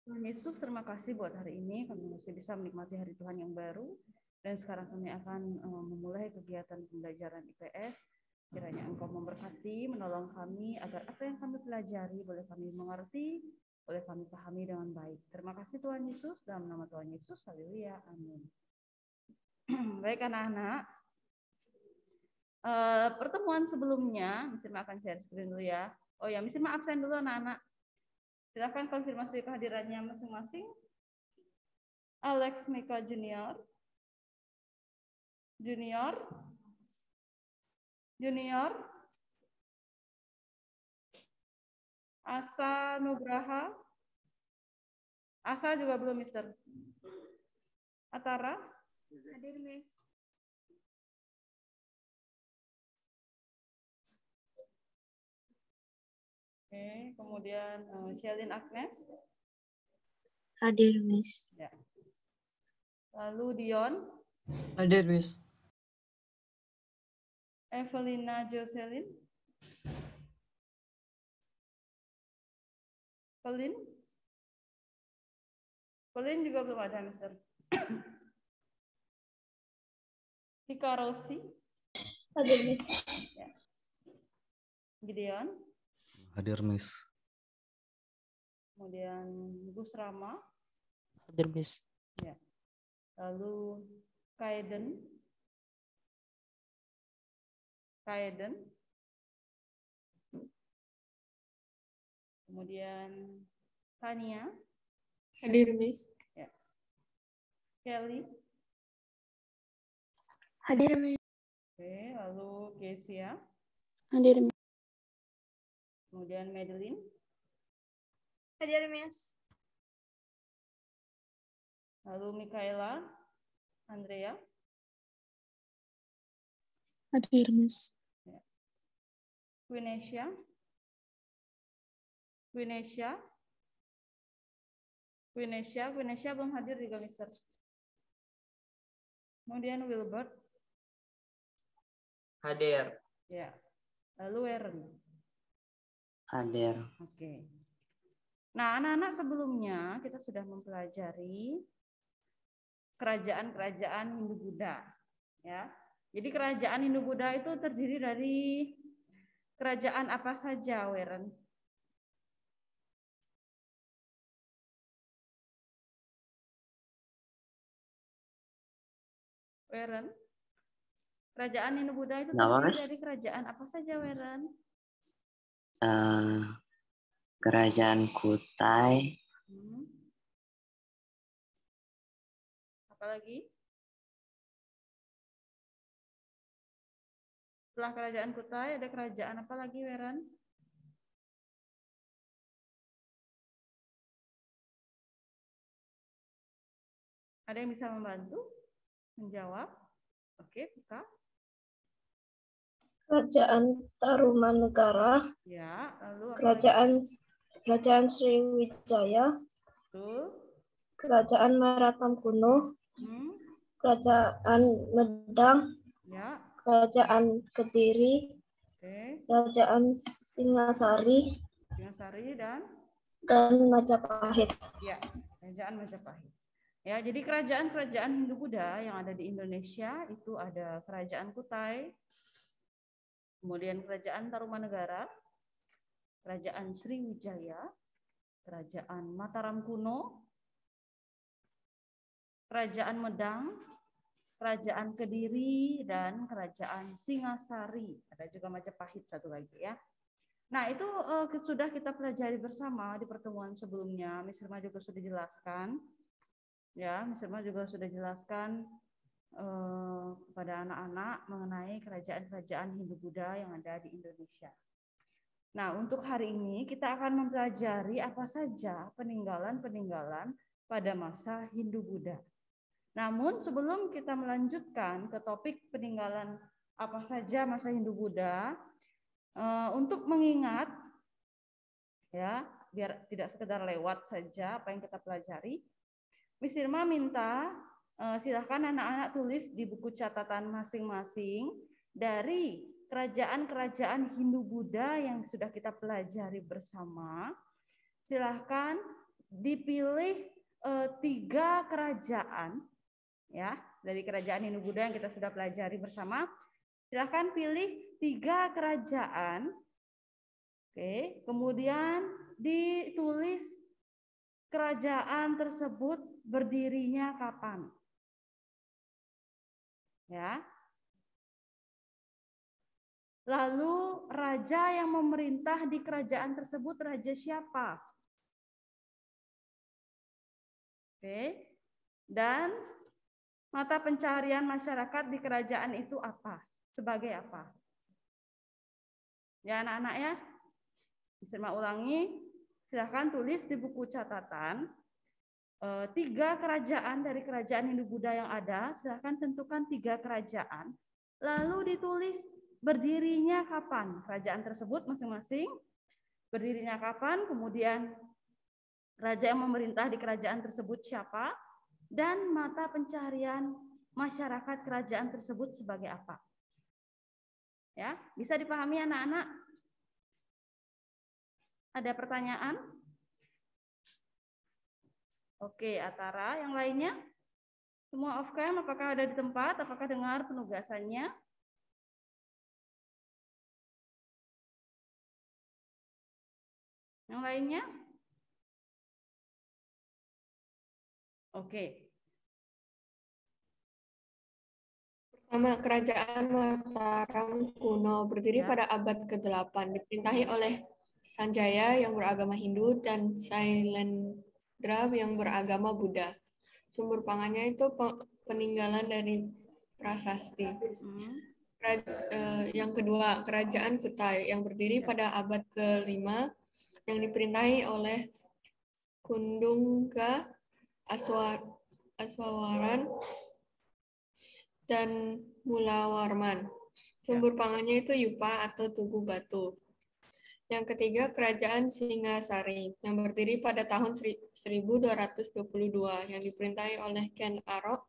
Tuhan Yesus, terima kasih buat hari ini. Kami masih bisa menikmati hari Tuhan yang baru. Dan sekarang kami akan memulai kegiatan pembelajaran IPS. Kiranya Engkau memberkati, menolong kami agar apa yang kami pelajari boleh kami mengerti, boleh kami pahami dengan baik. Terima kasih Tuhan Yesus, dalam nama Tuhan Yesus, haleluya, amin. Baik anak-anak, pertemuan sebelumnya, Miss Irma akan share screen dulu ya. Oh ya, Miss Irma absen dulu anak-anak. Silakan konfirmasi kehadirannya masing-masing. Alex Mika Junior, Asa Nugraha, Asa juga belum, Mister. Atara, Hadir, Miss. Oke, kemudian Shelin Agnes. Hadir, Miss. Ya. Lalu Dion. Hadir, Miss. Evelina Jocelyn. Pelin juga belum ada, Mister. Tika Rosi. Hadir, Miss. Ya. Gideon. Hadir, Miss. Kemudian Gus Rama. Hadir, Miss. Ya. Lalu Kaiden. Kemudian Tania. Hadir, Miss. Ya. Kelly. Hadir, Miss. Oke, lalu Kesia. Hadir, Miss. Kemudian Madeline. Hadir, Miss. Lalu Mikaela. Andrea. Hadir, Miss. Ya. Quinesia belum hadir juga, Mister. Kemudian Wilbert. Hadir. Ya. Lalu Aaron. Hadir. Oke. Nah, anak-anak, sebelumnya kita sudah mempelajari kerajaan-kerajaan Hindu-Buddha, ya. Jadi kerajaan Hindu-Buddha itu terdiri dari kerajaan apa saja, Weren? Kerajaan Hindu-Buddha itu terdiri dari kerajaan apa saja, Weren? Kerajaan Kutai. Apa lagi? Setelah kerajaan Kutai ada kerajaan apa lagi, Weren? Ada yang bisa membantu menjawab? Oke, Pika. Kerajaan Tarumanegara. Ya, lalu Kerajaan Sriwijaya. Betul. Kerajaan Maratam Kuno. Kerajaan Medang. Ya. Kerajaan Kediri. Oke. Kerajaan Singasari dan Majapahit. Ya, kerajaan Majapahit. Ya, jadi kerajaan-kerajaan Hindu-Buddha yang ada di Indonesia itu ada Kerajaan Kutai, kemudian Kerajaan Tarumanegara, Kerajaan Sriwijaya, Kerajaan Mataram Kuno, Kerajaan Medang, Kerajaan Kediri, dan Kerajaan Singasari. Ada juga Majapahit satu lagi ya. Nah, itu sudah kita pelajari bersama di pertemuan sebelumnya. Miss Irma juga sudah jelaskan. Ya, Miss Irma juga sudah jelaskan kepada anak-anak mengenai kerajaan-kerajaan Hindu-Buddha yang ada di Indonesia. Nah, untuk hari ini kita akan mempelajari apa saja peninggalan-peninggalan pada masa Hindu-Buddha. Namun sebelum kita melanjutkan ke topik peninggalan apa saja masa Hindu-Buddha, untuk mengingat, ya, biar tidak sekedar lewat saja apa yang kita pelajari, Miss Irma minta silahkan anak-anak tulis di buku catatan masing-masing dari kerajaan-kerajaan Hindu-Buddha yang sudah kita pelajari bersama. Silahkan dipilih 3 kerajaan, ya, dari kerajaan Hindu Buddha yang kita sudah pelajari bersama. Silahkan pilih 3 kerajaan. Oke, kemudian ditulis kerajaan tersebut berdirinya kapan. Ya. Lalu raja yang memerintah di kerajaan tersebut raja siapa? Oke. Dan mata pencaharian masyarakat di kerajaan itu apa? Sebagai apa? Ya anak-anak ya. Bisa ulangi. Silahkan tulis di buku catatan 3 kerajaan dari kerajaan Hindu Buddha yang ada. Silahkan tentukan 3 kerajaan. Lalu ditulis berdirinya kapan kerajaan tersebut masing-masing. Berdirinya kapan, kemudian raja yang memerintah di kerajaan tersebut siapa, dan mata pencaharian masyarakat kerajaan tersebut sebagai apa. Ya, bisa dipahami anak-anak? Ada pertanyaan? Oke, Atara, yang lainnya? Semua off cam, apakah ada di tempat? Apakah dengar penugasannya? Yang lainnya? Oke. Pertama, kerajaan Mataram kuno berdiri pada abad ke-8, diperintahi oleh Sanjaya yang beragama Hindu dan Sailendra yang beragama Buddha. Sumber pangannya itu peninggalan dari prasasti. Yang kedua, kerajaan Kutai yang berdiri pada abad ke-5 yang diperintahi oleh Kundungga, Aswawaran, dan Mulawarman. Sumber pangannya itu yupa atau tugu batu. Yang ketiga, kerajaan Singasari yang berdiri pada tahun 1222 yang diperintahi oleh Ken Arok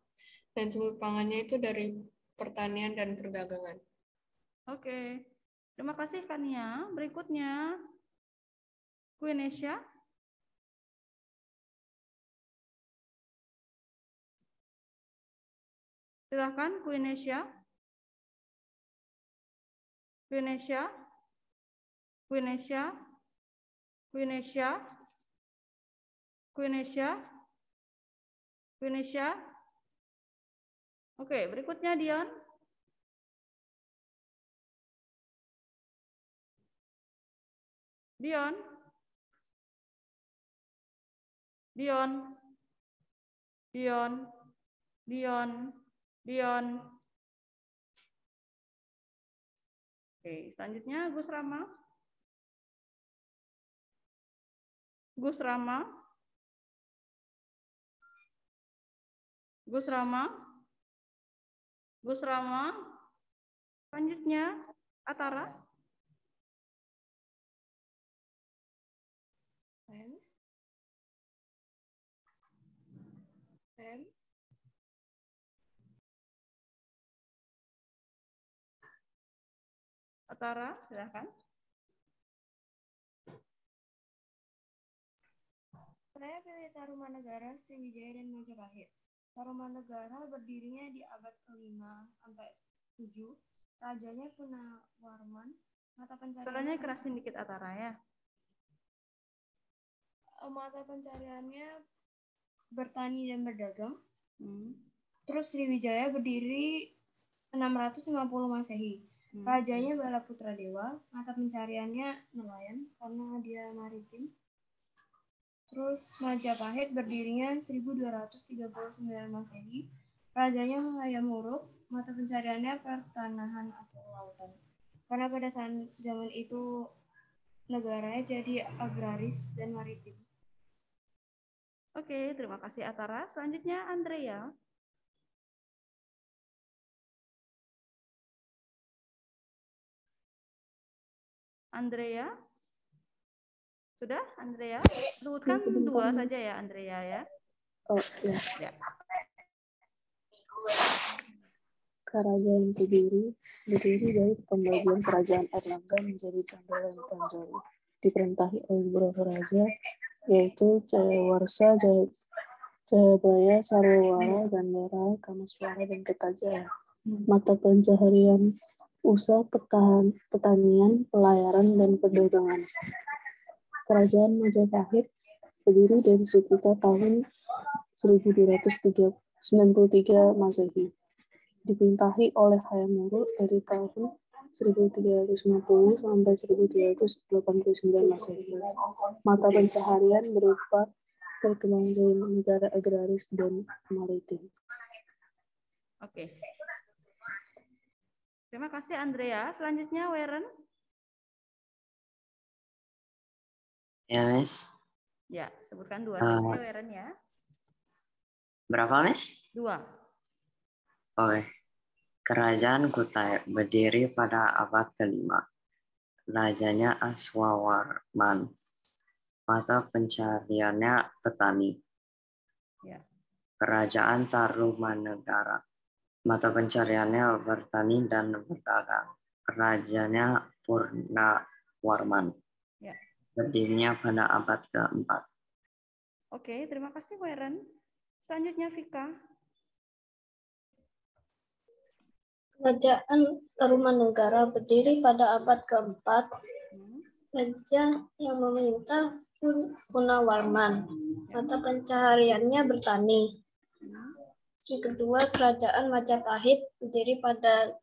dan sumber pangannya itu dari pertanian dan perdagangan. Oke, terima kasih Kania. Berikutnya, Queen Asia. Silakan Queen Asia. Queen Asia. Queen Asia. Queen Asia. Queen Asia. Queen Asia. Oke, berikutnya Dion. Dion. Dion. Dion. Dion. Dion. Oke, selanjutnya Gus Rama. Gus Rama. Gus Rama. Gus Rama. Selanjutnya Atara. Atara, silakan. Saya pilih Tarumanegara, Sriwijaya, dan Majapahit. Tarumanegara berdirinya di abad ke-5 sampai 7. Rajanya Punawarman. Mata pencariannya. Suaranya kerasin dikit Atara ya. Mata pencariannya bertani dan berdagang. Terus Sriwijaya berdiri 650 Masehi. Rajanya Balaputra Dewa. Mata pencariannya nelayan karena dia maritim. Terus Majapahit berdirinya 1239 Masehi. Rajanya Hayam Wuruk. Mata pencariannya pertanahan atau lautan. Karena pada zaman itu negaranya jadi agraris dan maritim. Oke, terima kasih Atara. Selanjutnya Andrea. Andrea. Sudah, Andrea? Sebutkan 2 saja ya, Andrea ya. Oh, ya. Ya. Kerajaan Kediri berdiri dari pembagian kerajaan Erlangga menjadi Candela dan Panjalu. diperintahi oleh beberapa raja, yaitu Jayawarsa, Jayabaya, Sarwara, Gandhara, Kamaswara, dan Kertajaya. Mata pencaharian usaha pertanian, pelayaran, dan perdagangan. Kerajaan Majapahit berdiri dari sekitar tahun 1293 Masehi. Diperintahi oleh Hayam Wuruk dari tahun 1350 sampai 1389 Masehi. Mata pencaharian berupa perkembangan dari negara agraris dan maritim. Oke. Terima kasih Andrea. Selanjutnya Weren. Ya, Miss. Ya, sebutkan 2 saja Weren ya. Berapa, Miss? 2. Oke. Kerajaan Kutai berdiri pada abad ke-5. Rajanya Aswawarman. Mata pencariannya petani. Ya. Kerajaan Tarumanegara. Mata pencariannya bertani dan berdagang. Kerajanya Purnawarman. Ya. Berdirinya pada abad ke-4. Oke, terima kasih Weren. Selanjutnya Vika. Kerajaan Tarumanegara berdiri pada abad ke-4. Raja yang memerintah Purnawarman. Mata pencahariannya bertani. Yang kedua, Kerajaan Majapahit berdiri pada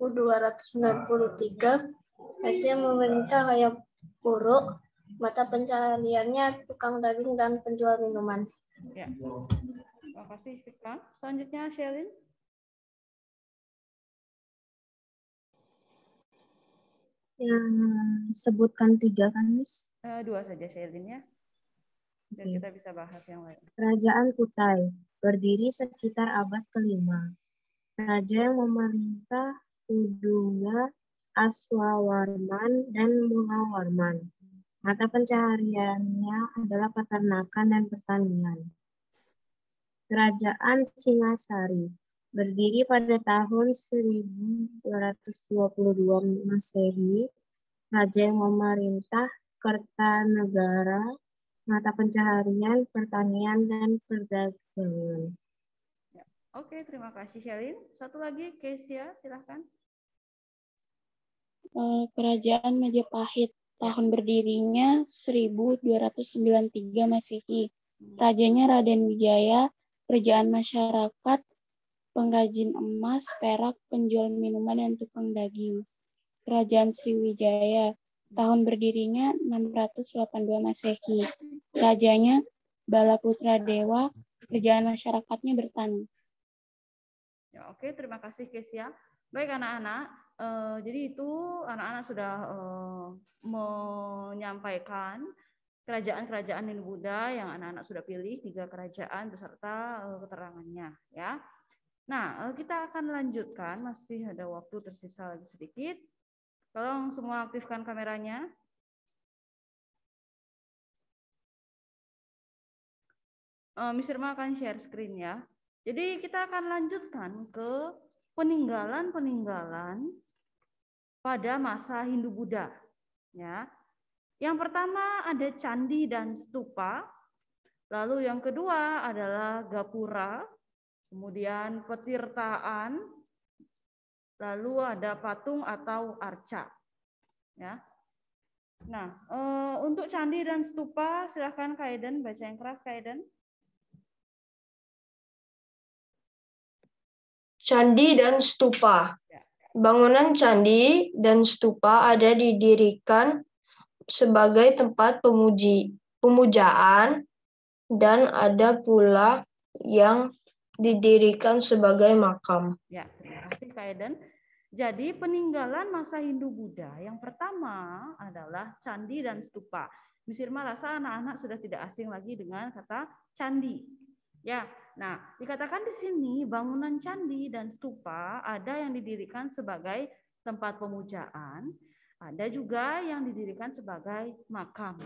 1293. Raja yang memerintah Hayam Wuruk. Mata pencahariannya tukang daging dan penjual minuman. Ya. Terima kasih Vika. Selanjutnya Shelin. Yang sebutkan 3 kan, Miss? 2 saja Shelin ya. Dan kita bisa bahas yang lain. Kerajaan Kutai berdiri sekitar abad ke-5. Raja yang memerintah Udunga, Aswawarman, dan Mulawarman. Mata pencahariannya adalah peternakan dan pertanian. Kerajaan Singasari berdiri pada tahun 1222 Masehi. Raja yang memerintah Kertanegara. Mata pencaharian, pertanian, dan perdagangan. Oke, terima kasih Shelin. Satu lagi, Kesia, silahkan. Kerajaan Majapahit, tahun berdirinya 1293 Masehi. Rajanya Raden Wijaya, kerajaan masyarakat, pengrajin emas, perak, penjual minuman, dan tukang daging. Kerajaan Sriwijaya, tahun berdirinya 682 Masehi. Rajanya Balaputra Dewa, kerajaan masyarakatnya bertani. Ya, oke, terima kasih Kesia. Baik anak-anak, jadi itu anak-anak sudah menyampaikan kerajaan-kerajaan Hindu-Buddha yang anak-anak sudah pilih 3 kerajaan beserta keterangannya, ya. Nah, kita akan lanjutkan, masih ada waktu tersisa lagi sedikit. Tolong semua aktifkan kameranya. Miss Irma akan share screen ya. Jadi kita akan lanjutkan ke peninggalan-peninggalan pada masa Hindu-Buddha. Ya. Yang pertama ada candi dan stupa. Lalu yang kedua adalah gapura. Kemudian petirtaan. Lalu ada patung atau arca. Ya. Nah, untuk candi dan stupa, silahkan Kaiden baca yang keras, Kaiden. Candi dan stupa. Bangunan candi dan stupa ada didirikan sebagai tempat pemujaan dan ada pula yang didirikan sebagai makam. Ya, terima kasih Kaiden. Jadi peninggalan masa Hindu-Buddha yang pertama adalah candi dan stupa. Miss Irma rasa anak-anak sudah tidak asing lagi dengan kata candi. Ya, nah dikatakan di sini bangunan candi dan stupa ada yang didirikan sebagai tempat pemujaan, ada juga yang didirikan sebagai makam.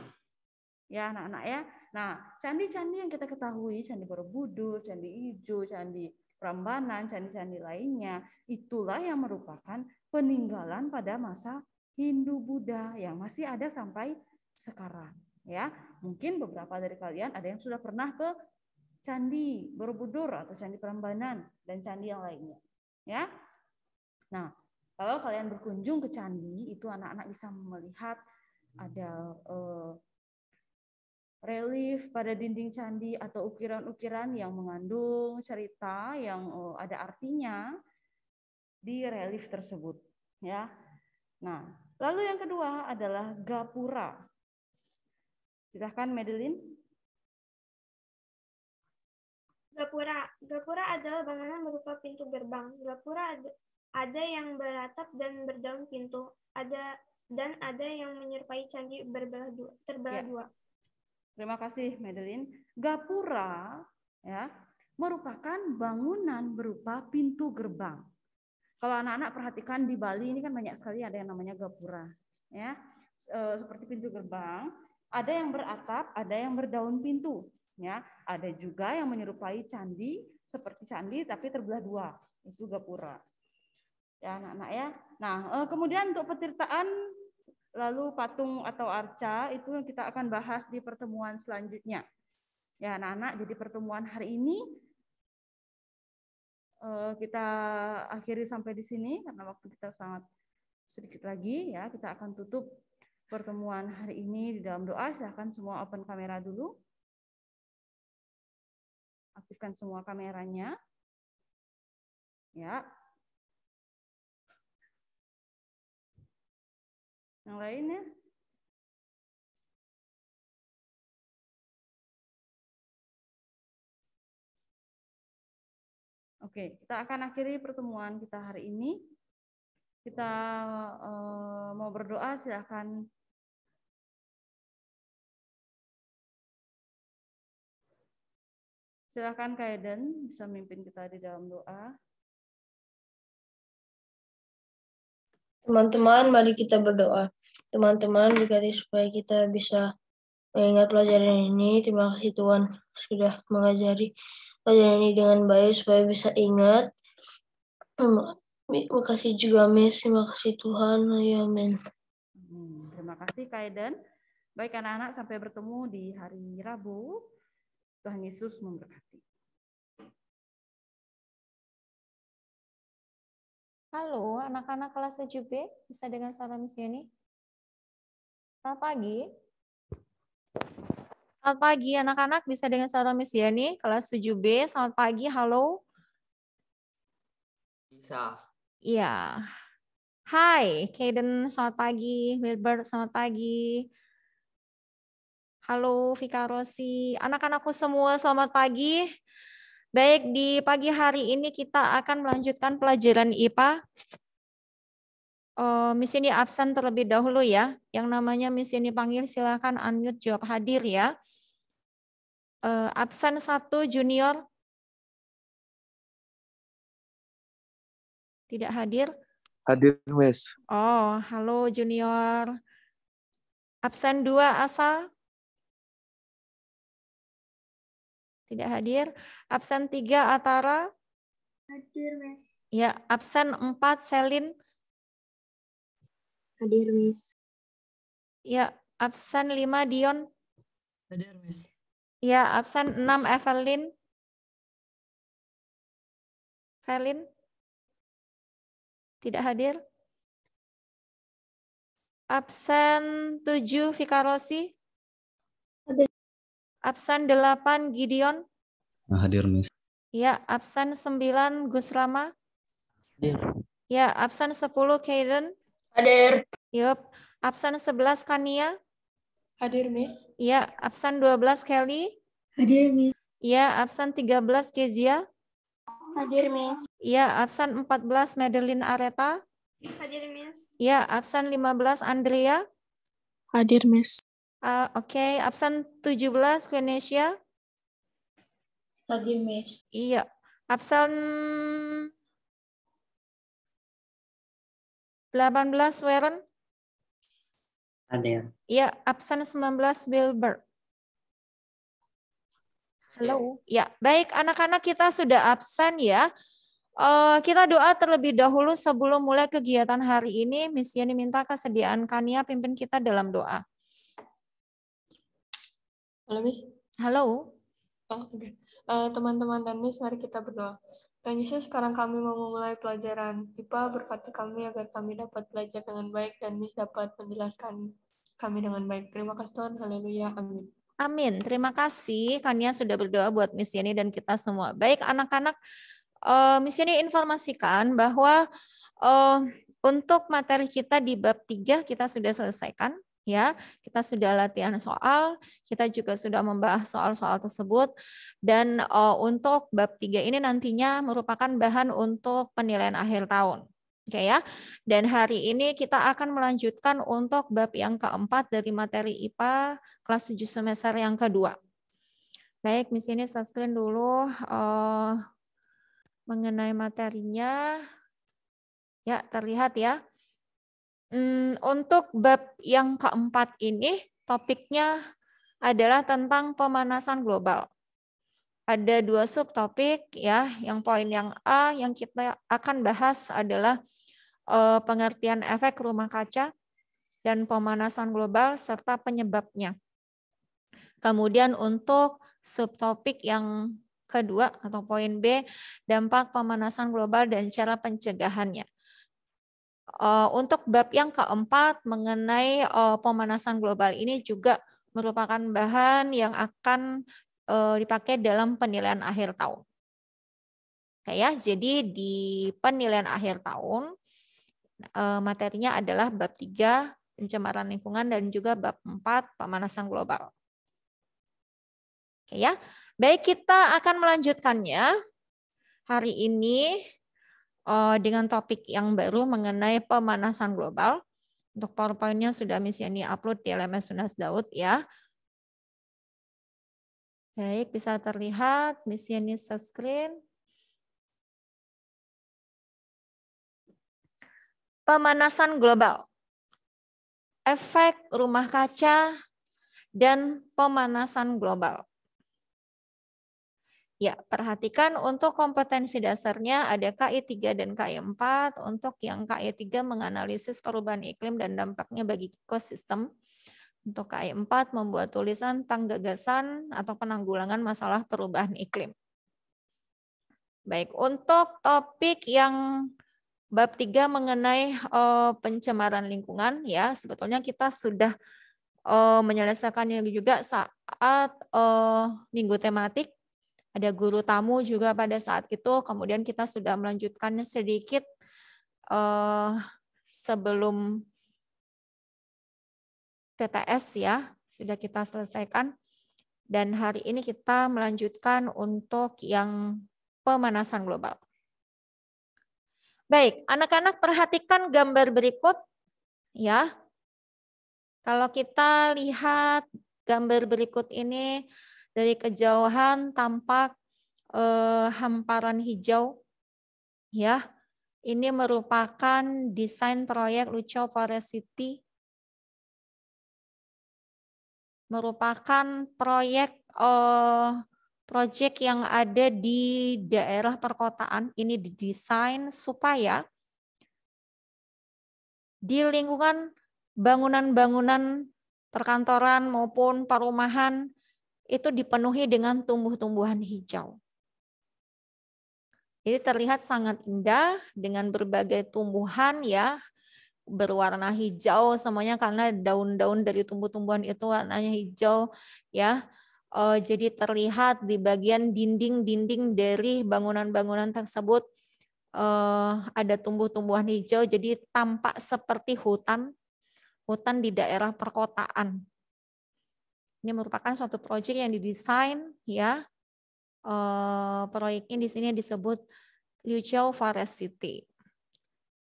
Ya anak-anak ya. Nah candi-candi yang kita ketahui, Candi Borobudur, Candi Ijo, Candi Prambanan, candi-candi lainnya, itulah yang merupakan peninggalan pada masa Hindu-Buddha yang masih ada sampai sekarang. Ya, mungkin beberapa dari kalian ada yang sudah pernah ke Candi Borobudur atau Candi Prambanan dan candi yang lainnya. Ya, nah kalau kalian berkunjung ke candi itu anak-anak bisa melihat ada relief pada dinding candi atau ukiran-ukiran yang mengandung cerita yang ada artinya di relief tersebut. Ya, nah lalu yang kedua adalah gapura. Silahkan Madeline. Gapura adalah bangunan berupa pintu gerbang. Gapura ada yang beratap dan berdaun pintu. Ada yang menyerupai candi terbelah dua. Terima kasih Madeline. Gapura ya merupakan bangunan berupa pintu gerbang. Kalau anak-anak perhatikan di Bali ini kan banyak sekali ada yang namanya gapura. Ya, seperti pintu gerbang. Ada yang beratap, ada yang berdaun pintu. Ya, ada juga yang menyerupai candi seperti candi tapi terbelah dua, itu gapura. Ya, anak-anak ya. Nah, kemudian untuk petirtaan lalu patung atau arca itu kita akan bahas di pertemuan selanjutnya. Ya, anak-anak, jadi pertemuan hari ini kita akhiri sampai di sini karena waktu kita sangat sedikit lagi ya. Kita akan tutup pertemuan hari ini di dalam doa. Silahkan semua open kamera dulu. Aktifkan semua kameranya. Ya. Yang lainnya? Oke, kita akan akhiri pertemuan kita hari ini. Kita mau berdoa, silahkan. Silakan Kak Eden bisa memimpin kita di dalam doa. Teman-teman, mari kita berdoa. Teman-teman, berkati supaya kita bisa mengingat pelajaran ini. Terima kasih Tuhan sudah mengajari pelajaran ini dengan baik supaya bisa ingat. Terima kasih juga Miss, terima kasih Tuhan. Ya, amin. Terima kasih Kak Eden. Baik anak-anak, sampai bertemu di hari Rabu. Tuhan Yesus memberkati. Halo, anak-anak kelas 7B, bisa dengan suara Miss Yeni? Selamat pagi. Selamat pagi, anak-anak bisa dengan suara Miss Yeni, kelas 7B. Selamat pagi, halo. Bisa. Iya. Hai, Kaden, selamat pagi. Wilbert, selamat pagi. Halo, Vika Rosi. Anak-anakku semua, selamat pagi. Baik, di pagi hari ini kita akan melanjutkan pelajaran IPA. Miss ini absen terlebih dahulu ya. Yang namanya Miss ini panggil, silakan unmute jawab hadir ya. Absen 1 junior. Tidak hadir? Hadir, Miss. Oh, halo junior. Absen 2 Asa. Tidak hadir. Absen 3 Atara. Hadir, Miss. Ya, absen 4 Selin. Hadir, Miss. Ya, absen 5 Dion. Hadir, Miss. Ya, absen 6 Evelyn. Evelyn. Tidak hadir. Absen 7 Vika Rosi. Hadir. Absen 8 Gideon. Hadir, Miss. Ya, absen 9 Gus Rama. Hadir. Ya, absen 10 Kaden. Hadir. Yup. Absen 11 Kania. Hadir, Miss. Ya, absen 12 Kelly. Hadir, Miss. Ya, absen 13 Kezia. Hadir, Miss. Ya, absen 14 Madeline Areta. Hadir, Miss. Ya, absen 15 Andrea. Hadir, Miss. Oke, absen 17 Quenesia. Hadir, Miss. Iya, absen 18 Weren. Hadir. Iya, absen 19 Wilbert. Halo. Ya, baik anak-anak kita sudah absen ya. Kita doa terlebih dahulu sebelum mulai kegiatan hari ini. Miss Yani minta kesediaan Kania pimpin kita dalam doa. Halo, Miss. Halo. Oh, oke. Teman-teman dan Miss, mari kita berdoa. Tuhan Yesus, sekarang kami mau memulai pelajaran IPA, berkati kami agar kami dapat belajar dengan baik dan Miss dapat menjelaskan kami dengan baik. Terima kasih Tuhan, haleluya, amin. Amin. Terima kasih Kania sudah berdoa buat Miss Yani dan kita semua. Baik anak-anak, Miss Yani informasikan bahwa untuk materi kita di bab 3 kita sudah selesaikan. Ya, kita sudah latihan soal, kita juga sudah membahas soal-soal tersebut, dan untuk bab 3 ini nantinya merupakan bahan untuk penilaian akhir tahun. Oke ya, dan hari ini kita akan melanjutkan untuk bab yang keempat dari materi IPA kelas 7 semester yang kedua. Baik, Miss ini screen dulu mengenai materinya. Ya, terlihat ya. Untuk bab yang keempat ini topiknya adalah tentang pemanasan global. Ada 2 subtopik ya. Yang poin yang A yang kita akan bahas adalah pengertian efek rumah kaca dan pemanasan global serta penyebabnya. Kemudian untuk subtopik yang kedua atau poin B, dampak pemanasan global dan cara pencegahannya. Untuk bab yang keempat mengenai pemanasan global ini juga merupakan bahan yang akan dipakai dalam penilaian akhir tahun. Oke ya, jadi di penilaian akhir tahun materinya adalah bab 3 pencemaran lingkungan dan juga bab 4 pemanasan global. Oke ya. Baik, kita akan melanjutkannya hari ini dengan topik yang baru mengenai pemanasan global. Untuk PowerPoint-nya sudah Miss Yani upload di LMS Tunas Daud ya. Baik, bisa terlihat Miss Yani screen. Pemanasan global. Efek rumah kaca dan pemanasan global. Ya, perhatikan untuk kompetensi dasarnya ada KI 3 dan KI 4. Untuk yang KI 3 menganalisis perubahan iklim dan dampaknya bagi ekosistem. Untuk KI 4 membuat tulisan tentang gagasan atau penanggulangan masalah perubahan iklim. Baik, untuk topik yang bab 3 mengenai pencemaran lingkungan ya, sebetulnya kita sudah menyelesaikannya juga saat minggu tematik. Ada guru tamu juga pada saat itu, kemudian kita sudah melanjutkannya sedikit sebelum TTS ya, sudah kita selesaikan. Dan hari ini kita melanjutkan untuk yang pemanasan global. Baik, anak-anak perhatikan gambar berikut ya. Kalau kita lihat gambar berikut ini, dari kejauhan tampak hamparan hijau, ya. Ini merupakan desain proyek Lucau Forest City, merupakan proyek yang ada di daerah perkotaan. Ini didesain supaya di lingkungan bangunan-bangunan perkantoran maupun perumahan itu dipenuhi dengan tumbuh-tumbuhan hijau. Jadi terlihat sangat indah dengan berbagai tumbuhan ya, berwarna hijau semuanya karena daun-daun dari tumbuh-tumbuhan itu warnanya hijau ya. Jadi terlihat di bagian dinding-dinding dari bangunan-bangunan tersebut ada tumbuh-tumbuhan hijau, jadi tampak seperti hutan di daerah perkotaan. Ini merupakan suatu proyek yang didesain ya. Proyek ini di sini disebut Lucau Forest City.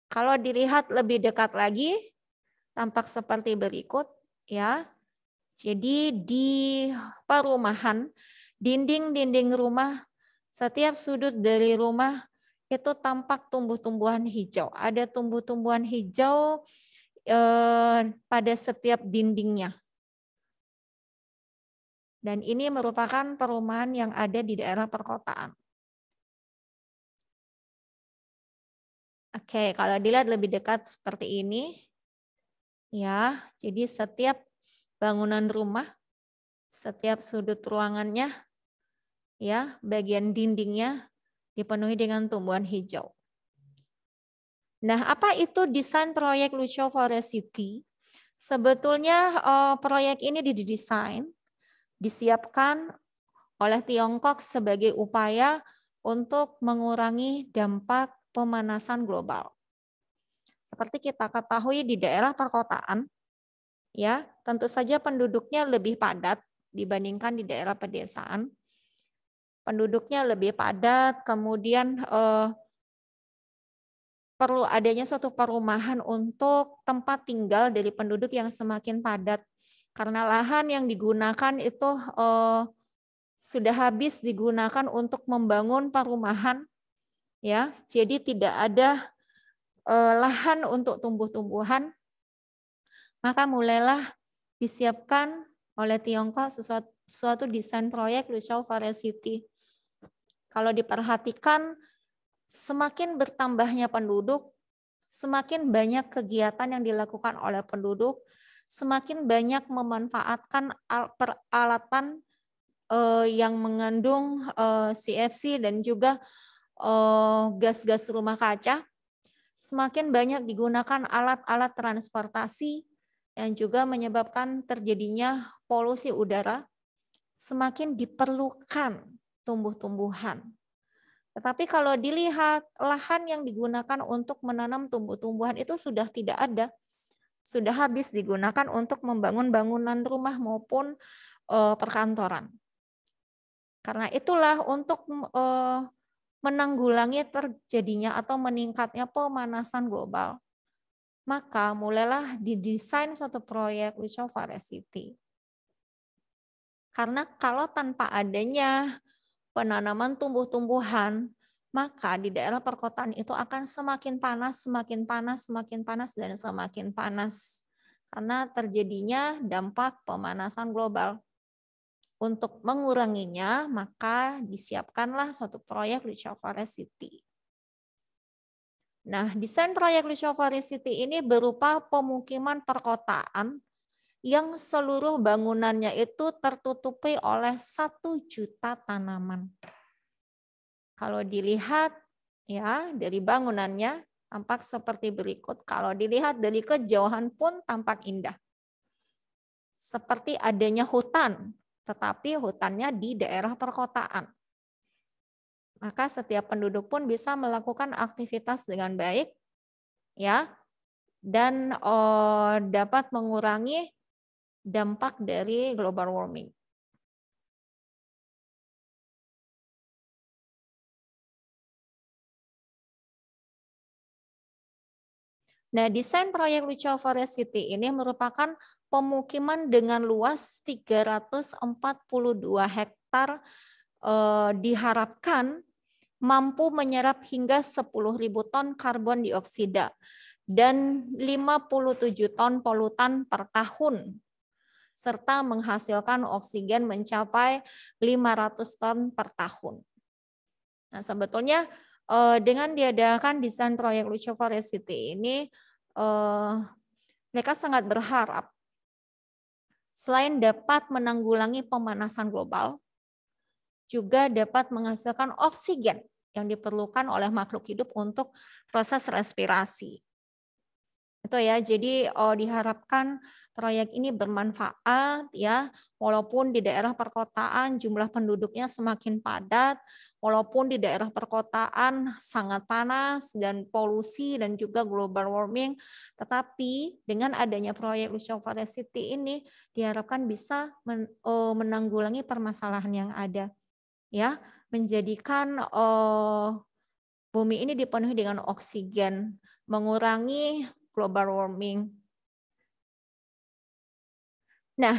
Kalau dilihat lebih dekat lagi, tampak seperti berikut ya. Jadi di perumahan, dinding-dinding rumah, setiap sudut dari rumah itu tampak tumbuh-tumbuhan hijau. Ada tumbuh-tumbuhan hijau pada setiap dindingnya. Dan ini merupakan perumahan yang ada di daerah perkotaan. Oke, kalau dilihat lebih dekat seperti ini, ya, jadi setiap bangunan rumah, setiap sudut ruangannya, ya, bagian dindingnya dipenuhi dengan tumbuhan hijau. Nah, apa itu desain proyek Lucio Forest City? Sebetulnya proyek ini didesain, disiapkan oleh Tiongkok sebagai upaya untuk mengurangi dampak pemanasan global. Seperti kita ketahui di daerah perkotaan, ya tentu saja penduduknya lebih padat dibandingkan di daerah pedesaan. Penduduknya lebih padat, kemudian perlu adanya suatu perumahan untuk tempat tinggal dari penduduk yang semakin padat. Karena lahan yang digunakan itu sudah habis digunakan untuk membangun perumahan, ya. Jadi tidak ada lahan untuk tumbuh-tumbuhan, maka mulailah disiapkan oleh Tiongkok suatu desain proyek Lucio Forest City. Kalau diperhatikan, semakin bertambahnya penduduk, semakin banyak kegiatan yang dilakukan oleh penduduk, semakin banyak memanfaatkan peralatan yang mengandung CFC dan juga gas-gas rumah kaca, semakin banyak digunakan alat-alat transportasi yang juga menyebabkan terjadinya polusi udara, semakin diperlukan tumbuh-tumbuhan. Tetapi kalau dilihat lahan yang digunakan untuk menanam tumbuh-tumbuhan itu sudah tidak ada, sudah habis digunakan untuk membangun bangunan rumah maupun perkantoran. Karena itulah untuk menanggulangi terjadinya atau meningkatnya pemanasan global, maka mulailah didesain suatu proyek Lucio Forest City. Karena kalau tanpa adanya penanaman tumbuh-tumbuhan, maka di daerah perkotaan itu akan semakin panas, semakin panas, semakin panas, dan semakin panas. Karena terjadinya dampak pemanasan global. Untuk menguranginya, maka disiapkanlah suatu proyek Lucio Forest City. Nah, desain proyek Lucio Forest City ini berupa pemukiman perkotaan yang seluruh bangunannya itu tertutupi oleh 1 juta tanaman. Kalau dilihat ya dari bangunannya tampak seperti berikut. Kalau dilihat dari kejauhan pun tampak indah. Seperti adanya hutan, tetapi hutannya di daerah perkotaan. Maka setiap penduduk pun bisa melakukan aktivitas dengan baik, ya, dan dapat mengurangi dampak dari global warming. Nah, desain proyek Lucio Forest City ini merupakan pemukiman dengan luas 342 hektar diharapkan mampu menyerap hingga 10.000 ton karbon dioksida dan 57 ton polutan per tahun, serta menghasilkan oksigen mencapai 500 ton per tahun. Nah, sebetulnya dengan diadakan desain proyek Lucio Forest City ini, mereka sangat berharap selain dapat menanggulangi pemanasan global, juga dapat menghasilkan oksigen yang diperlukan oleh makhluk hidup untuk proses respirasi. Itu ya, jadi diharapkan proyek ini bermanfaat ya, walaupun di daerah perkotaan jumlah penduduknya semakin padat, walaupun di daerah perkotaan sangat panas dan polusi dan juga global warming, tetapi dengan adanya proyek Lucio Forest City ini diharapkan bisa menanggulangi permasalahan yang ada, ya, menjadikan bumi ini dipenuhi dengan oksigen, mengurangi global warming. Nah,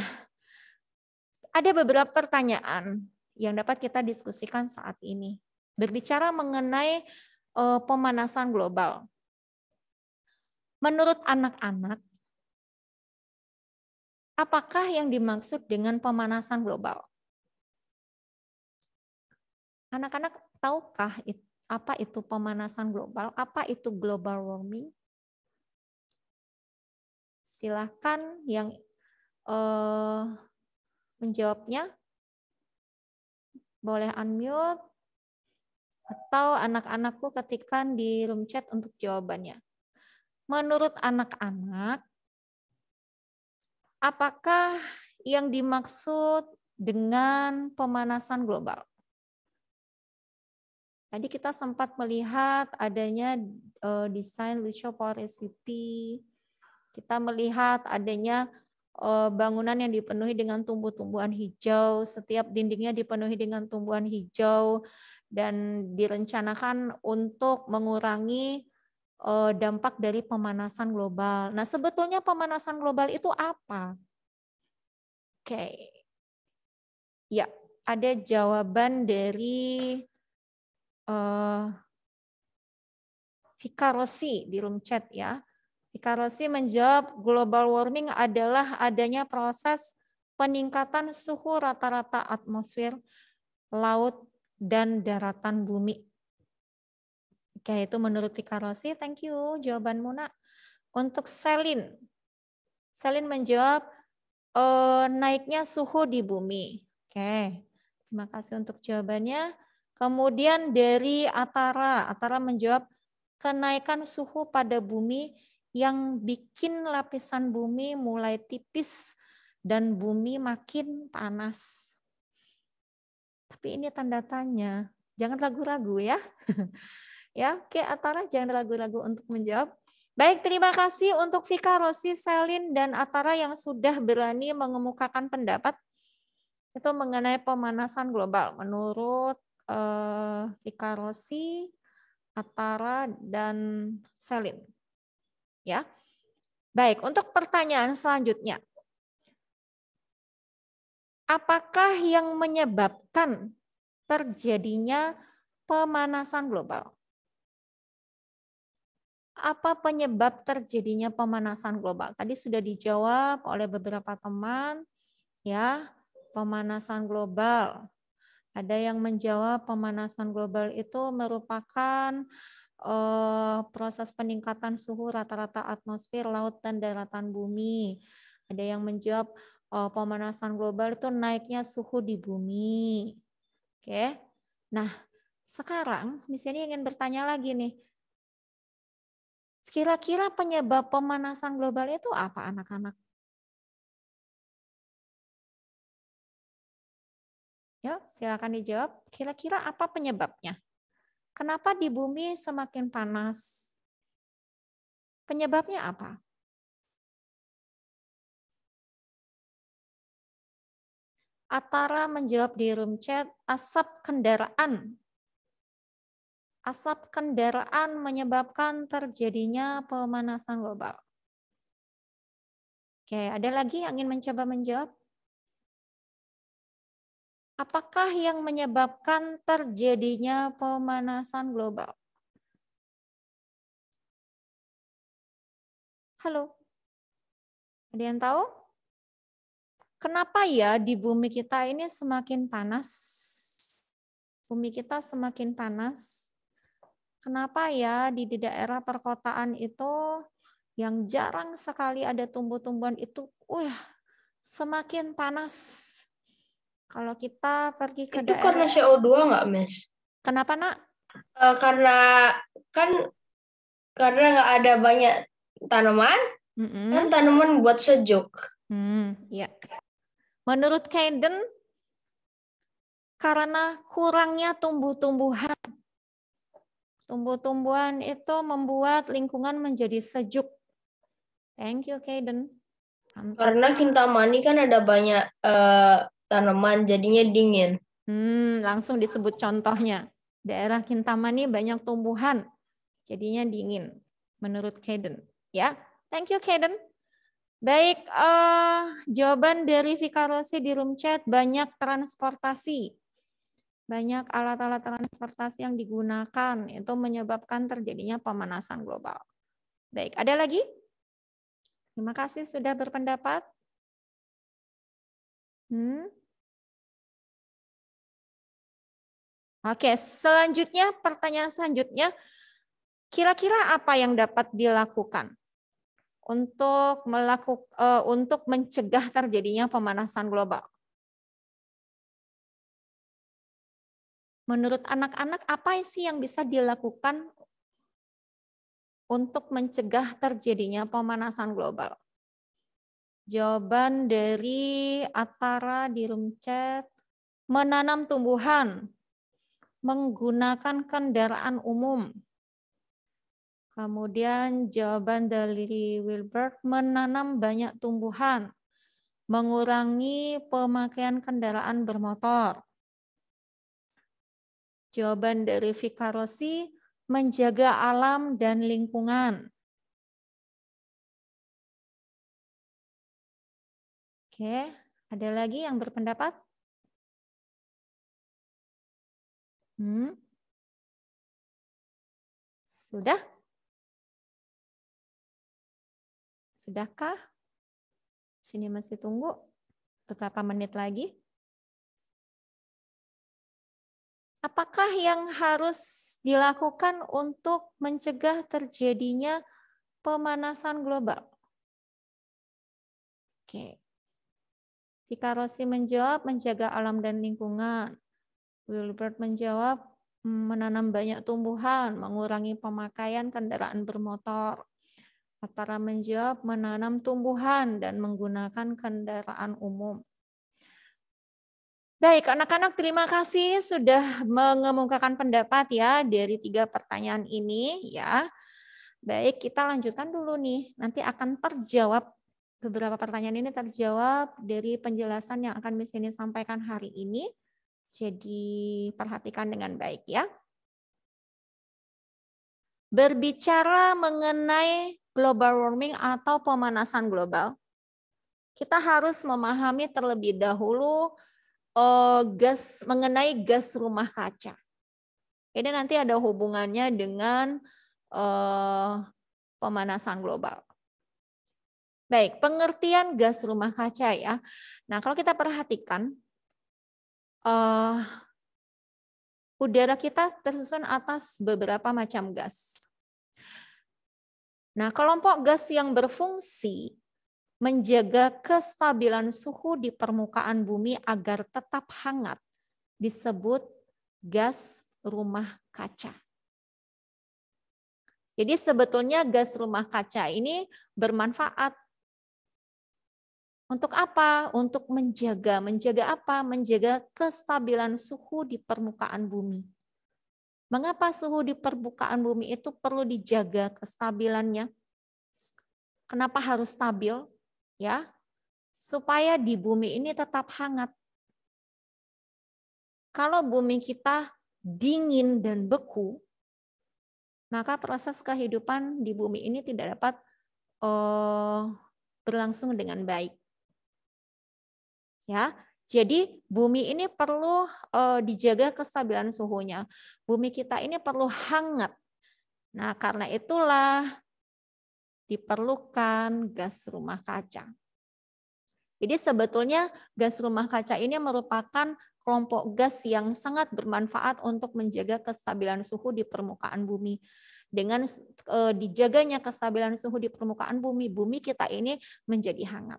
ada beberapa pertanyaan yang dapat kita diskusikan saat ini. Berbicara mengenai pemanasan global. Menurut anak-anak, apakah yang dimaksud dengan pemanasan global? Anak-anak tahukah Apa itu pemanasan global? Apa itu global warming? Silahkan yang menjawabnya. Boleh unmute atau anak-anakku ketikkan di room chat untuk jawabannya. Menurut anak-anak, apakah yang dimaksud dengan pemanasan global? Tadi kita sempat melihat adanya desain lithoporosity. Kita melihat adanya bangunan yang dipenuhi dengan tumbuh-tumbuhan hijau, setiap dindingnya dipenuhi dengan tumbuhan hijau, dan direncanakan untuk mengurangi dampak dari pemanasan global. Nah, sebetulnya pemanasan global itu apa? Oke. Ya, ada jawaban dari Vika Rossi di room chat ya. Vika Rossi menjawab global warming adalah adanya proses peningkatan suhu rata-rata atmosfer, laut, dan daratan bumi. Oke, itu menurut Vika Rossi. Thank you jawabanmu, Nak. Untuk Selin. Selin menjawab naiknya suhu di bumi. Oke, terima kasih untuk jawabannya. Kemudian dari Atara. Atara menjawab kenaikan suhu pada bumi yang bikin lapisan bumi mulai tipis dan bumi makin panas. Tapi ini tanda tanya. Jangan ragu-ragu ya. Ya, oke Atara jangan ragu-ragu untuk menjawab. Baik, terima kasih untuk Vika Rossi, Selin, dan Atara yang sudah berani mengemukakan pendapat itu mengenai pemanasan global. Menurut Vika Rossi, Atara, dan Selin. Ya. Baik, untuk pertanyaan selanjutnya. Apakah yang menyebabkan terjadinya pemanasan global? Apa penyebab terjadinya pemanasan global? Tadi sudah dijawab oleh beberapa teman, ya, pemanasan global. Ada yang menjawab pemanasan global itu merupakan proses peningkatan suhu rata-rata atmosfer, laut, dan daratan bumi. Ada yang menjawab pemanasan global itu naiknya suhu di bumi. Oke. Nah, sekarang di sini ingin bertanya lagi nih. Kira-kira penyebab pemanasan global itu apa, anak-anak? Ya, silakan dijawab. Kira-kira apa penyebabnya? Kenapa di bumi semakin panas? Penyebabnya apa? Atara menjawab di room chat, asap kendaraan. Asap kendaraan menyebabkan terjadinya pemanasan global. Oke, ada lagi yang ingin mencoba menjawab? Apakah yang menyebabkan terjadinya pemanasan global? Halo? Ada yang tahu? Kenapa ya di bumi kita ini semakin panas? Bumi kita semakin panas. Kenapa ya di daerah perkotaan itu yang jarang sekali ada tumbuh-tumbuhan itu, semakin panas. Kalau kita pergi ke Itu daerah. karena CO2 nggak, Miss? Kenapa, Nak? Karena nggak ada banyak tanaman, kan tanaman buat sejuk. Ya. Menurut Kaiden, karena kurangnya tumbuh-tumbuhan. Tumbuh-tumbuhan itu membuat lingkungan menjadi sejuk. Thank you, Kaiden. Karena Kintamani kan ada banyak tanaman, jadinya dingin. Langsung disebut contohnya. Daerah Kintamani banyak tumbuhan, jadinya dingin. Menurut Kaiden. Ya, thank you, Kaiden. Baik, jawaban dari Vika Rossi di room chat, banyak transportasi. Banyak alat-alat transportasi yang digunakan, itu menyebabkan terjadinya pemanasan global. Baik, ada lagi? Terima kasih sudah berpendapat. Oke, selanjutnya pertanyaan selanjutnya, kira-kira apa yang dapat dilakukan untuk mencegah terjadinya pemanasan global? Menurut anak-anak, apa sih yang bisa dilakukan untuk mencegah terjadinya pemanasan global? Jawaban dari Atara di room chat, menanam tumbuhan, menggunakan kendaraan umum. Kemudian jawaban dari Wilbert, menanam banyak tumbuhan, mengurangi pemakaian kendaraan bermotor. Jawaban dari Vika Rosi, menjaga alam dan lingkungan. Oke, ada lagi yang berpendapat? Sudah? Sudahkah? Sini masih tunggu beberapa menit lagi. Apakah yang harus dilakukan untuk mencegah terjadinya pemanasan global? Oke. Vika Rosi menjawab menjaga alam dan lingkungan. Wilbert menjawab menanam banyak tumbuhan, mengurangi pemakaian kendaraan bermotor. Atara menjawab menanam tumbuhan dan menggunakan kendaraan umum. Baik, anak-anak terima kasih sudah mengemukakan pendapat ya dari 3 pertanyaan ini ya. Baik, kita lanjutkan dulu nih. Nanti akan terjawab, beberapa pertanyaan ini terjawab dari penjelasan yang akan Miss ini sampaikan hari ini. Jadi perhatikan dengan baik ya. Berbicara mengenai global warming atau pemanasan global, kita harus memahami terlebih dahulu mengenai gas rumah kaca. Ini nanti ada hubungannya dengan pemanasan global. Baik, pengertian gas rumah kaca ya. Nah, kalau kita perhatikan, udara kita tersusun atas beberapa macam gas. Nah, kelompok gas yang berfungsi menjaga kestabilan suhu di permukaan bumi agar tetap hangat disebut gas rumah kaca. Jadi sebetulnya gas rumah kaca ini bermanfaat. Untuk apa? Untuk menjaga apa? Menjaga kestabilan suhu di permukaan bumi. Mengapa suhu di permukaan bumi itu perlu dijaga kestabilannya? Kenapa harus stabil? Ya, supaya di bumi ini tetap hangat. Kalau bumi kita dingin dan beku, maka proses kehidupan di bumi ini tidak dapat berlangsung dengan baik. Ya, jadi bumi ini perlu dijaga kestabilan suhunya. Bumi kita ini perlu hangat. Nah, karena itulah diperlukan gas rumah kaca. Jadi sebetulnya gas rumah kaca ini merupakan kelompok gas yang sangat bermanfaat untuk menjaga kestabilan suhu di permukaan bumi. Dengan dijaganya kestabilan suhu di permukaan bumi, bumi kita ini menjadi hangat.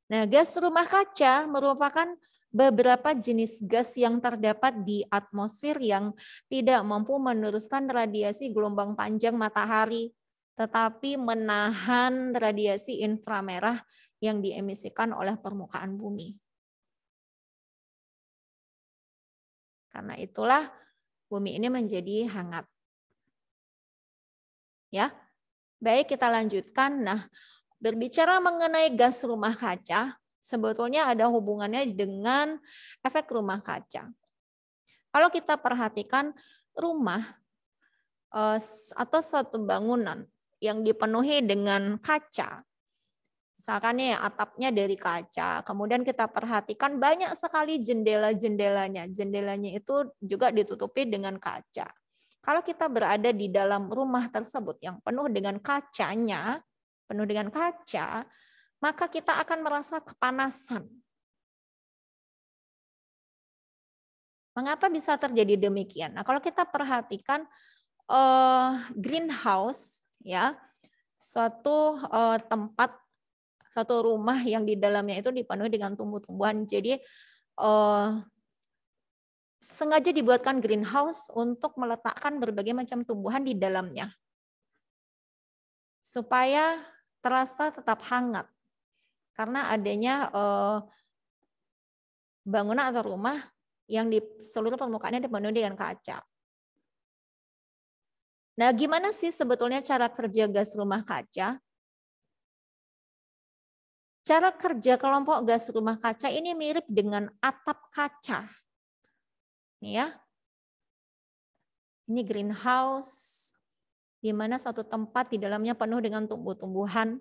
Nah, gas rumah kaca merupakan beberapa jenis gas yang terdapat di atmosfer yang tidak mampu meneruskan radiasi gelombang panjang matahari, tetapi menahan radiasi inframerah yang diemisikan oleh permukaan bumi. Karena itulah bumi ini menjadi hangat. Ya, baik kita lanjutkan. Nah, berbicara mengenai gas rumah kaca, sebetulnya ada hubungannya dengan efek rumah kaca. Kalau kita perhatikan rumah atau suatu bangunan yang dipenuhi dengan kaca, misalkan nih atapnya dari kaca, kemudian kita perhatikan banyak sekali jendela-jendelanya. Jendelanya itu juga ditutupi dengan kaca. Kalau kita berada di dalam rumah tersebut yang penuh dengan kacanya, penuh dengan kaca, maka kita akan merasa kepanasan. Mengapa bisa terjadi demikian? Nah, kalau kita perhatikan greenhouse, ya, suatu tempat, suatu rumah yang di dalamnya itu dipenuhi dengan tumbuh-tumbuhan. Jadi sengaja dibuatkan greenhouse untuk meletakkan berbagai macam tumbuhan di dalamnya, supaya terasa tetap hangat karena adanya bangunan atau rumah yang di seluruh permukaannya dipenuhi dengan kaca. Nah, gimana sih sebetulnya cara kerja gas rumah kaca? Cara kerja kelompok gas rumah kaca ini mirip dengan atap kaca. Nih ya. Ini greenhouse, di mana suatu tempat di dalamnya penuh dengan tumbuh-tumbuhan.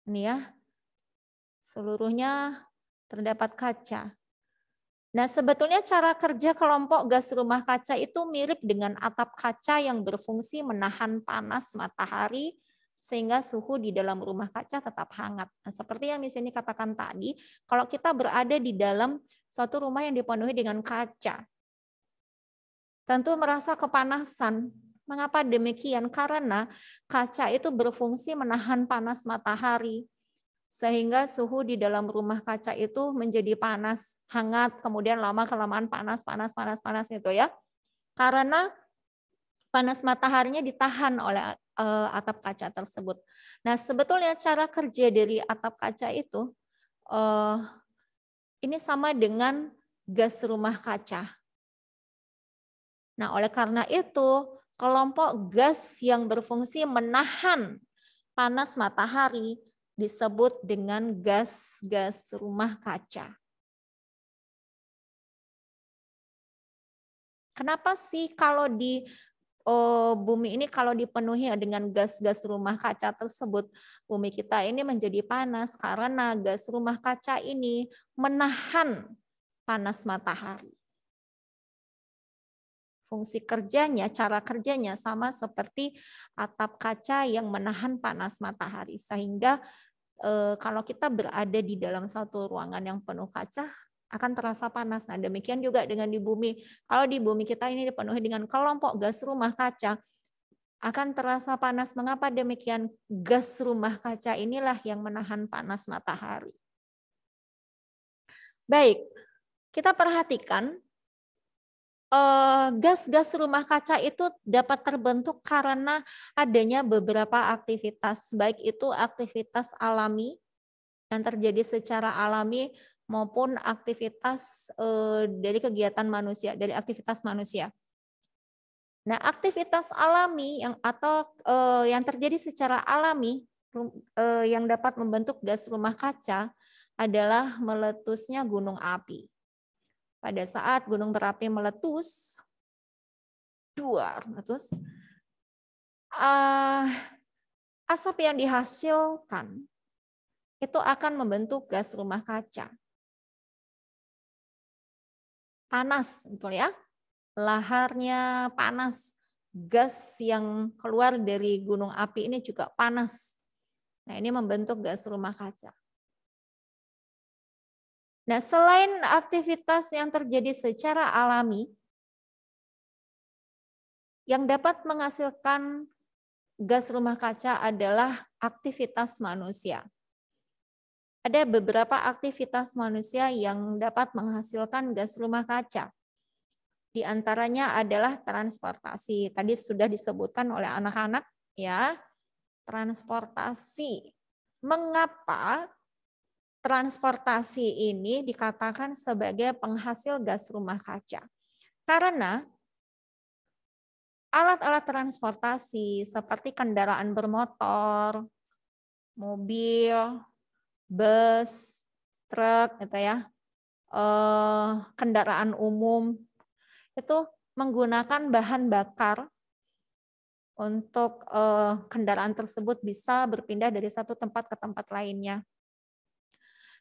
Ini ya. Seluruhnya terdapat kaca. Nah, sebetulnya cara kerja kelompok gas rumah kaca itu mirip dengan atap kaca yang berfungsi menahan panas matahari sehingga suhu di dalam rumah kaca tetap hangat. Nah, seperti yang di sini katakan tadi, kalau kita berada di dalam suatu rumah yang dipenuhi dengan kaca, tentu merasa kepanasan. Mengapa demikian? Karena kaca itu berfungsi menahan panas matahari, sehingga suhu di dalam rumah kaca itu menjadi panas, hangat, kemudian lama-kelamaan panas itu ya. Karena panas mataharinya ditahan oleh atap kaca tersebut. Nah, sebetulnya cara kerja dari atap kaca itu ini sama dengan gas rumah kaca. Nah, oleh karena itu, kelompok gas yang berfungsi menahan panas matahari disebut dengan gas rumah kaca. Kenapa sih kalau di bumi ini kalau dipenuhi dengan gas rumah kaca tersebut, bumi kita ini menjadi panas? Karena gas rumah kaca ini menahan panas matahari. Fungsi kerjanya, cara kerjanya sama seperti atap kaca yang menahan panas matahari. Sehingga kalau kita berada di dalam satu ruangan yang penuh kaca, akan terasa panas. Nah, demikian juga dengan di bumi. Kalau di bumi kita ini dipenuhi dengan kelompok gas rumah kaca, akan terasa panas. Mengapa demikian? Gas rumah kaca inilah yang menahan panas matahari. Baik, kita perhatikan gas-gas rumah kaca itu dapat terbentuk karena adanya beberapa aktivitas, baik itu aktivitas alami yang terjadi secara alami maupun aktivitas dari kegiatan manusia, dari aktivitas manusia. Nah, aktivitas alami yang terjadi secara alami yang dapat membentuk gas rumah kaca adalah meletusnya gunung api. Pada saat gunung berapi meletus, asap yang dihasilkan itu akan membentuk gas rumah kaca. Panas, betul ya? Laharnya panas. Gas yang keluar dari gunung api ini juga panas. Nah, ini membentuk gas rumah kaca. Nah, selain aktivitas yang terjadi secara alami, yang dapat menghasilkan gas rumah kaca adalah aktivitas manusia. Ada beberapa aktivitas manusia yang dapat menghasilkan gas rumah kaca. Di antaranya adalah transportasi. Tadi sudah disebutkan oleh anak-anak, ya. Transportasi. Mengapa transportasi ini dikatakan sebagai penghasil gas rumah kaca? Karena alat-alat transportasi seperti kendaraan bermotor, mobil, bus, truk, gitu ya, kendaraan umum itu menggunakan bahan bakar untuk kendaraan tersebut bisa berpindah dari satu tempat ke tempat lainnya.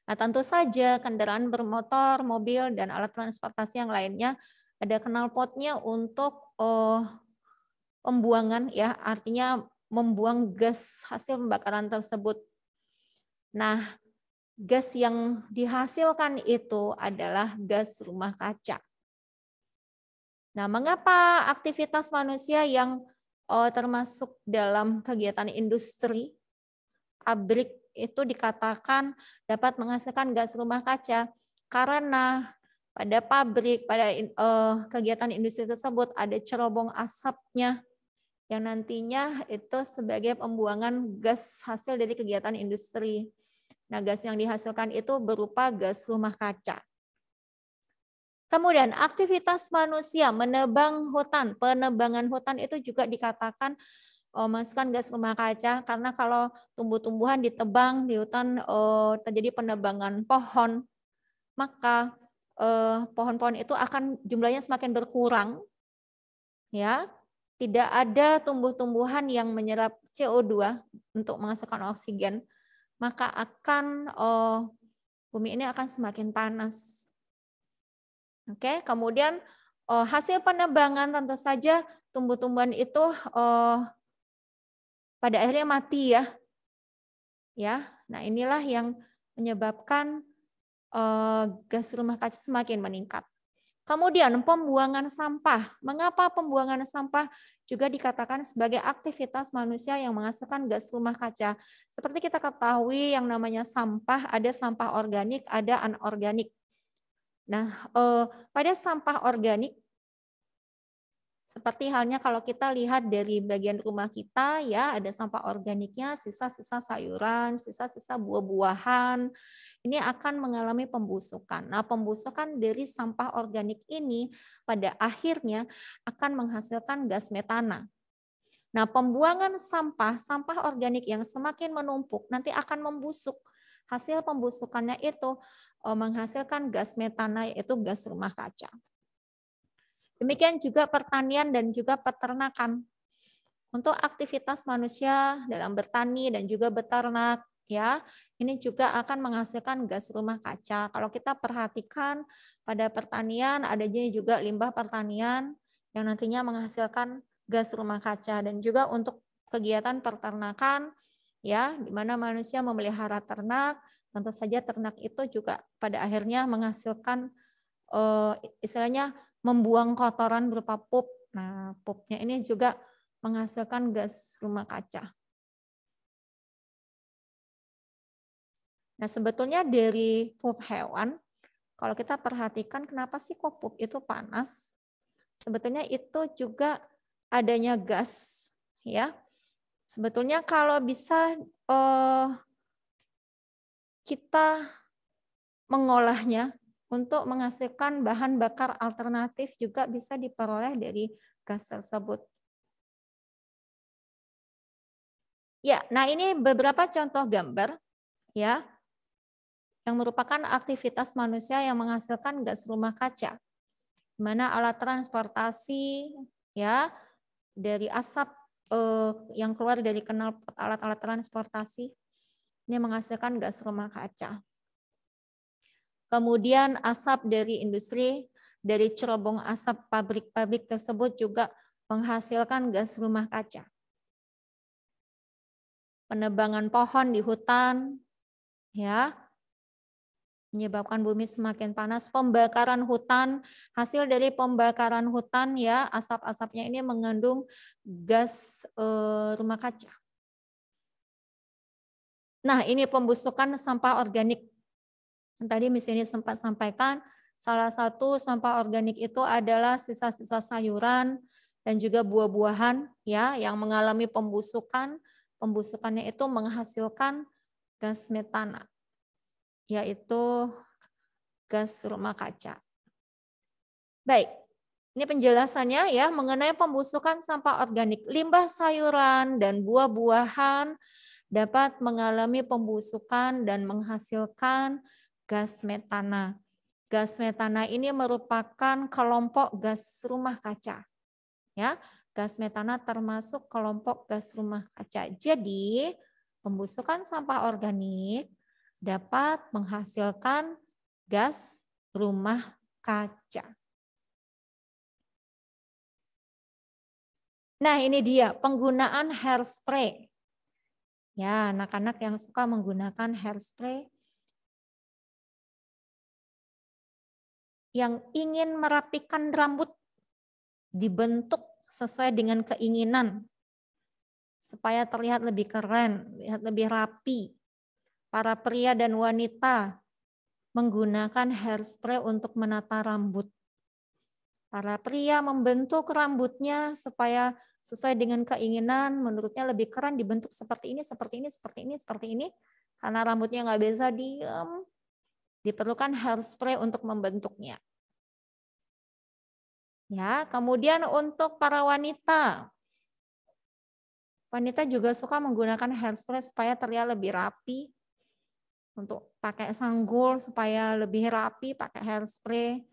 Nah, tentu saja kendaraan bermotor, mobil, dan alat transportasi yang lainnya ada knalpotnya untuk pembuangan, ya, artinya membuang gas hasil pembakaran tersebut. Nah, gas yang dihasilkan itu adalah gas rumah kaca. Nah, mengapa aktivitas manusia yang termasuk dalam kegiatan industri, pabrik itu dikatakan dapat menghasilkan gas rumah kaca? Karena pada pabrik, pada kegiatan industri tersebut ada cerobong asapnya yang nantinya itu sebagai pembuangan gas hasil dari kegiatan industri. Nah, gas yang dihasilkan itu berupa gas rumah kaca. Kemudian aktivitas manusia menebang hutan, penebangan hutan itu juga dikatakan menghasilkan gas rumah kaca, karena kalau tumbuh-tumbuhan ditebang di hutan terjadi penebangan pohon, maka pohon-pohon itu akan jumlahnya semakin berkurang, ya. Tidak ada tumbuh-tumbuhan yang menyerap CO2 untuk menghasilkan oksigen, maka akan bumi ini akan semakin panas. Oke, kemudian hasil penebangan tentu saja tumbuh-tumbuhan itu pada akhirnya mati ya. Ya, nah inilah yang menyebabkan gas rumah kaca semakin meningkat. Kemudian pembuangan sampah. Mengapa pembuangan sampah juga dikatakan sebagai aktivitas manusia yang menghasilkan gas rumah kaca? Seperti kita ketahui yang namanya sampah, ada sampah organik, ada anorganik. Nah, pada sampah organik, seperti halnya kalau kita lihat dari bagian rumah kita, ya ada sampah organiknya, sisa-sisa sayuran, sisa-sisa buah-buahan, ini akan mengalami pembusukan. Nah, pembusukan dari sampah organik ini pada akhirnya akan menghasilkan gas metana. Nah, pembuangan sampah organik yang semakin menumpuk nanti akan membusuk. Hasil pembusukannya itu menghasilkan gas metana, yaitu gas rumah kaca. Demikian juga pertanian dan juga peternakan. Untuk aktivitas manusia dalam bertani dan juga beternak, ya, ini juga akan menghasilkan gas rumah kaca. Kalau kita perhatikan pada pertanian, adanya juga limbah pertanian yang nantinya menghasilkan gas rumah kaca, dan juga untuk kegiatan peternakan, ya, di mana manusia memelihara ternak, tentu saja ternak itu juga pada akhirnya menghasilkan istilahnya membuang kotoran berupa pup. Nah, pupnya ini juga menghasilkan gas rumah kaca. Nah, sebetulnya dari pup hewan, kalau kita perhatikan kenapa sih kok pup itu panas? Sebetulnya itu juga adanya gas, ya. Sebetulnya kalau bisa kita mengolahnya untuk menghasilkan bahan bakar alternatif juga bisa diperoleh dari gas tersebut. Ya, nah ini beberapa contoh gambar ya yang merupakan aktivitas manusia yang menghasilkan gas rumah kaca. Di mana alat transportasi ya dari asap yang keluar dari knalpot alat-alat transportasi ini menghasilkan gas rumah kaca. Kemudian asap dari industri, dari cerobong asap pabrik-pabrik tersebut juga menghasilkan gas rumah kaca. Penebangan pohon di hutan, ya, menyebabkan bumi semakin panas. Pembakaran hutan, hasil dari pembakaran hutan, ya, asap-asapnya ini mengandung gas rumah kaca. Nah, ini pembusukan sampah organik. Tadi Miss ini sempat sampaikan, salah satu sampah organik itu adalah sisa-sisa sayuran dan juga buah-buahan ya yang mengalami pembusukan. Pembusukannya itu menghasilkan gas metana, yaitu gas rumah kaca. Baik, ini penjelasannya ya mengenai pembusukan sampah organik. Limbah sayuran dan buah-buahan dapat mengalami pembusukan dan menghasilkan gas metana. Gas metana ini merupakan kelompok gas rumah kaca. Ya, gas metana termasuk kelompok gas rumah kaca. Jadi, pembusukan sampah organik dapat menghasilkan gas rumah kaca. Nah, ini dia penggunaan hairspray. Ya, anak-anak yang suka menggunakan hairspray yang ingin merapikan rambut, dibentuk sesuai dengan keinginan supaya terlihat lebih keren, lihat lebih rapi. Para pria dan wanita menggunakan hairspray untuk menata rambut. Para pria membentuk rambutnya supaya sesuai dengan keinginan, menurutnya lebih keren dibentuk seperti ini, seperti ini, seperti ini, seperti ini. Karena rambutnya nggak bisa diam, diperlukan hairspray untuk membentuknya. Ya, kemudian untuk para wanita. Wanita juga suka menggunakan hairspray supaya terlihat lebih rapi. Untuk pakai sanggul supaya lebih rapi, pakai hairspray.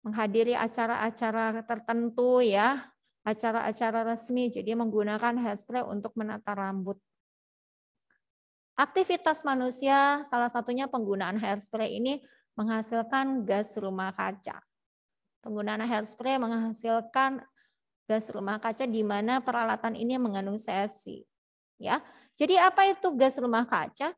Menghadiri acara-acara tertentu ya, acara-acara resmi, jadi menggunakan hairspray untuk menata rambut. Aktivitas manusia, salah satunya penggunaan hairspray ini menghasilkan gas rumah kaca. Penggunaan hairspray menghasilkan gas rumah kaca di mana peralatan ini mengandung CFC. Ya, jadi apa itu gas rumah kaca?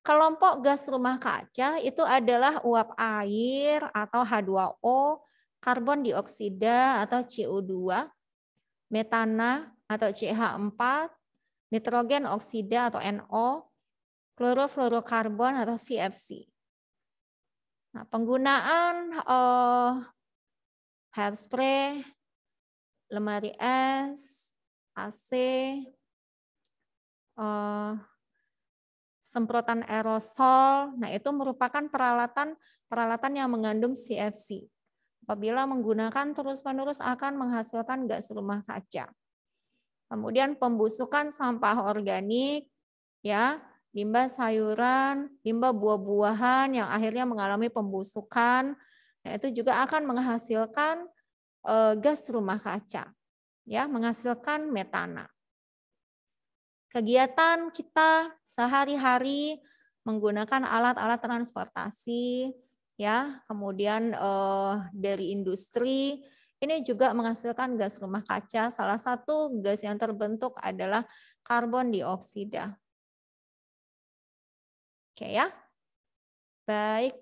Kelompok gas rumah kaca itu adalah uap air atau H2O, karbon dioksida atau CO2, metana atau CH4, nitrogen oksida atau NO, klorofluorokarbon atau CFC. Nah, penggunaan hairspray, lemari es, AC, semprotan aerosol, nah itu merupakan peralatan yang mengandung CFC. Apabila menggunakan terus-menerus akan menghasilkan gas rumah kaca. Kemudian pembusukan sampah organik, ya, limbah sayuran, limbah buah-buahan yang akhirnya mengalami pembusukan, nah itu juga akan menghasilkan gas rumah kaca, ya, menghasilkan metana. Kegiatan kita sehari-hari menggunakan alat-alat transportasi, ya, kemudian dari industri, ini juga menghasilkan gas rumah kaca. Salah satu gas yang terbentuk adalah karbon dioksida. Oke ya, baik.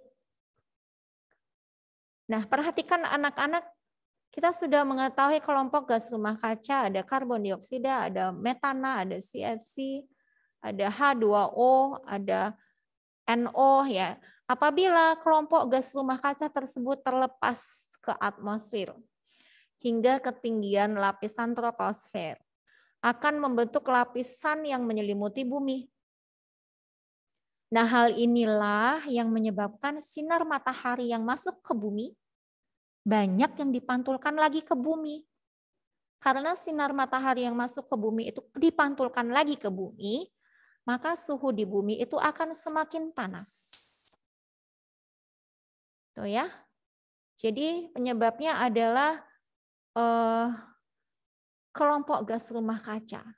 Nah, perhatikan anak-anak. Kita sudah mengetahui kelompok gas rumah kaca, ada karbon dioksida, ada metana, ada CFC, ada H2O, ada NO ya. Apabila kelompok gas rumah kaca tersebut terlepas ke atmosfer hingga ketinggian lapisan troposfer, akan membentuk lapisan yang menyelimuti bumi. Nah, hal inilah yang menyebabkan sinar matahari yang masuk ke bumi banyak yang dipantulkan lagi ke bumi. Karena sinar matahari yang masuk ke bumi itu dipantulkan lagi ke bumi, maka suhu di bumi itu akan semakin panas. Tuh ya. Jadi penyebabnya adalah kelompok gas rumah kaca.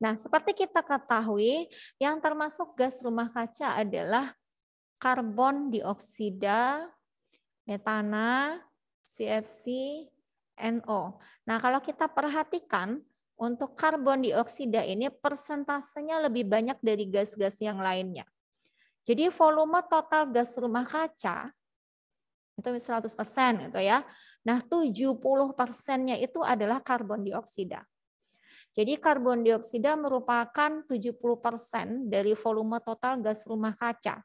Nah, seperti kita ketahui, yang termasuk gas rumah kaca adalah karbon dioksida, metana, CFC, NO. Nah, kalau kita perhatikan, untuk karbon dioksida ini persentasenya lebih banyak dari gas-gas yang lainnya. Jadi volume total gas rumah kaca itu 100% gitu ya. Nah, 70%-nya itu adalah karbon dioksida. Jadi karbon dioksida merupakan 70% dari volume total gas rumah kaca.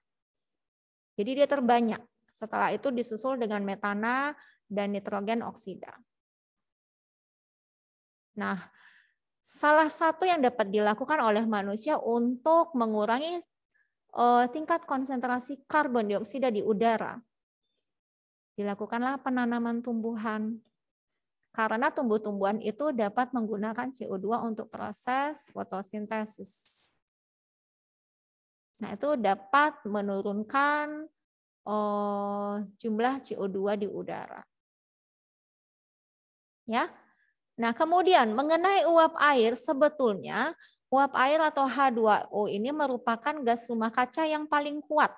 Jadi dia terbanyak. Setelah itu disusul dengan metana dan nitrogen oksida. Nah, salah satu yang dapat dilakukan oleh manusia untuk mengurangi tingkat konsentrasi karbon dioksida di udara, dilakukanlah penanaman tumbuhan. Karena tumbuh-tumbuhan itu dapat menggunakan CO2 untuk proses fotosintesis. Nah, itu dapat menurunkan jumlah CO2 di udara. Ya. Nah, kemudian mengenai uap air, sebetulnya uap air atau H2O ini merupakan gas rumah kaca yang paling kuat.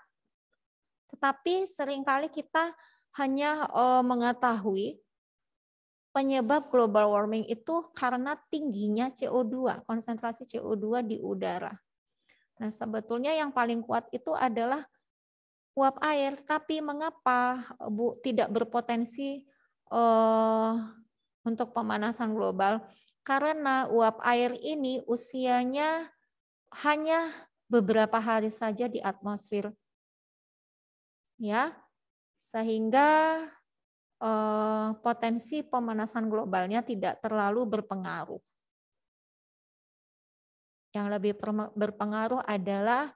Tetapi seringkali kita hanya mengetahui penyebab global warming itu karena tingginya CO2, konsentrasi CO2 di udara. Nah, sebetulnya yang paling kuat itu adalah uap air, tapi mengapa Bu tidak berpotensi untuk pemanasan global? Karena uap air ini usianya hanya beberapa hari saja di atmosfer. Ya, sehingga potensi pemanasan globalnya tidak terlalu berpengaruh. Yang lebih berpengaruh adalah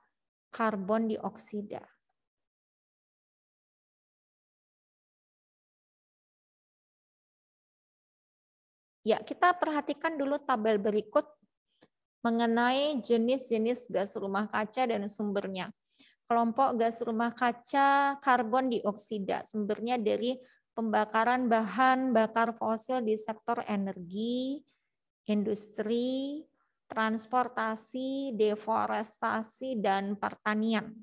karbon dioksida. Ya, kita perhatikan dulu tabel berikut mengenai jenis-jenis gas rumah kaca dan sumbernya. Kelompok gas rumah kaca karbon dioksida, sumbernya dari pembakaran bahan bakar fosil di sektor energi, industri, transportasi, deforestasi, dan pertanian.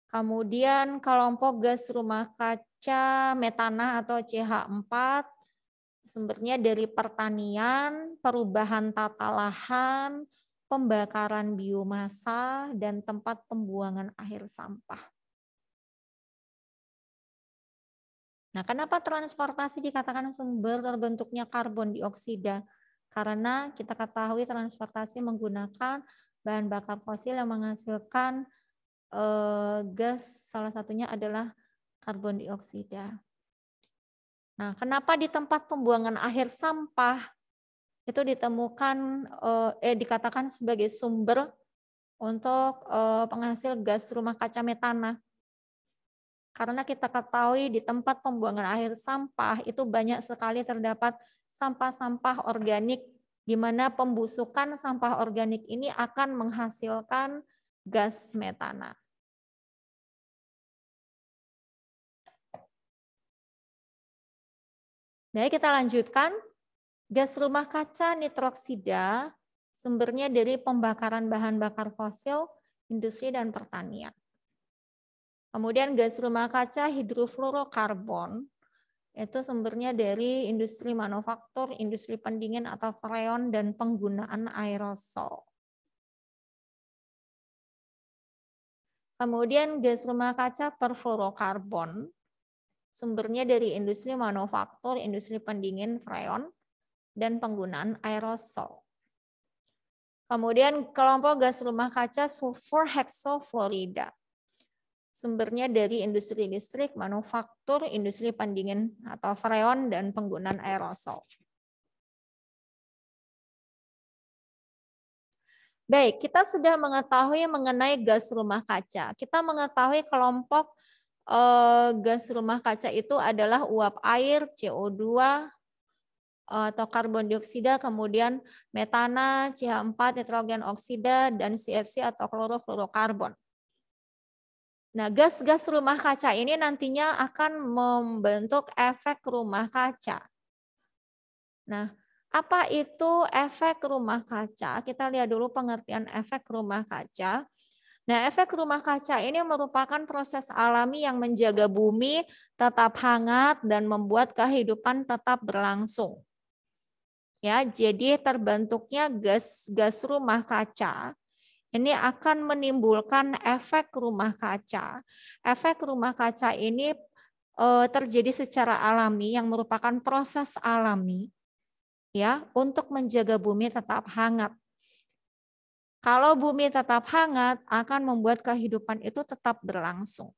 Kemudian kelompok gas rumah kaca metana atau CH4, sumbernya dari pertanian, perubahan tata lahan, pembakaran biomasa, dan tempat pembuangan akhir sampah. Nah, kenapa transportasi dikatakan sumber terbentuknya karbon dioksida? Karena kita ketahui transportasi menggunakan bahan bakar fosil yang menghasilkan gas, salah satunya adalah karbon dioksida. Nah, kenapa di tempat pembuangan akhir sampah itu ditemukan dikatakan sebagai sumber untuk penghasil gas rumah kaca metana? Karena kita ketahui di tempat pembuangan akhir sampah itu banyak sekali terdapat sampah-sampah organik, di mana pembusukan sampah organik ini akan menghasilkan gas metana. Baik, kita lanjutkan. Gas rumah kaca nitroksida sumbernya dari pembakaran bahan bakar fosil, industri, dan pertanian. Kemudian gas rumah kaca hidrofluorokarbon itu sumbernya dari industri manufaktur, industri pendingin atau freon, dan penggunaan aerosol. Kemudian gas rumah kaca perfluorokarbon sumbernya dari industri manufaktur, industri pendingin, freon, dan penggunaan aerosol. Kemudian kelompok gas rumah kaca sulfur heksafluorida. Sumbernya dari industri listrik, manufaktur, industri pendingin atau freon, dan penggunaan aerosol. Baik, kita sudah mengetahui mengenai gas rumah kaca. Kita mengetahui kelompok gas rumah kaca itu adalah uap air, CO2, atau karbon dioksida, kemudian metana, CH4, nitrogen oksida, dan CFC atau klorofluorokarbon. Nah, gas-gas rumah kaca ini nantinya akan membentuk efek rumah kaca. Nah, apa itu efek rumah kaca? Kita lihat dulu pengertian efek rumah kaca. Nah, efek rumah kaca ini merupakan proses alami yang menjaga bumi tetap hangat dan membuat kehidupan tetap berlangsung. Ya, jadi terbentuknya gas rumah kaca ini akan menimbulkan efek rumah kaca. Efek rumah kaca ini terjadi secara alami yang merupakan proses alami ya untuk menjaga bumi tetap hangat. Kalau bumi tetap hangat, akan membuat kehidupan itu tetap berlangsung.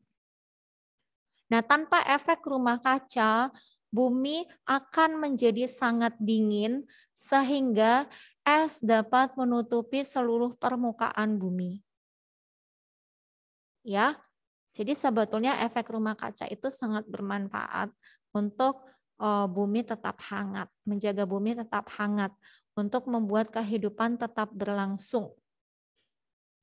Nah, tanpa efek rumah kaca, bumi akan menjadi sangat dingin sehingga es dapat menutupi seluruh permukaan bumi. Ya, jadi sebetulnya efek rumah kaca itu sangat bermanfaat untuk bumi tetap hangat, menjaga bumi tetap hangat, untuk membuat kehidupan tetap berlangsung.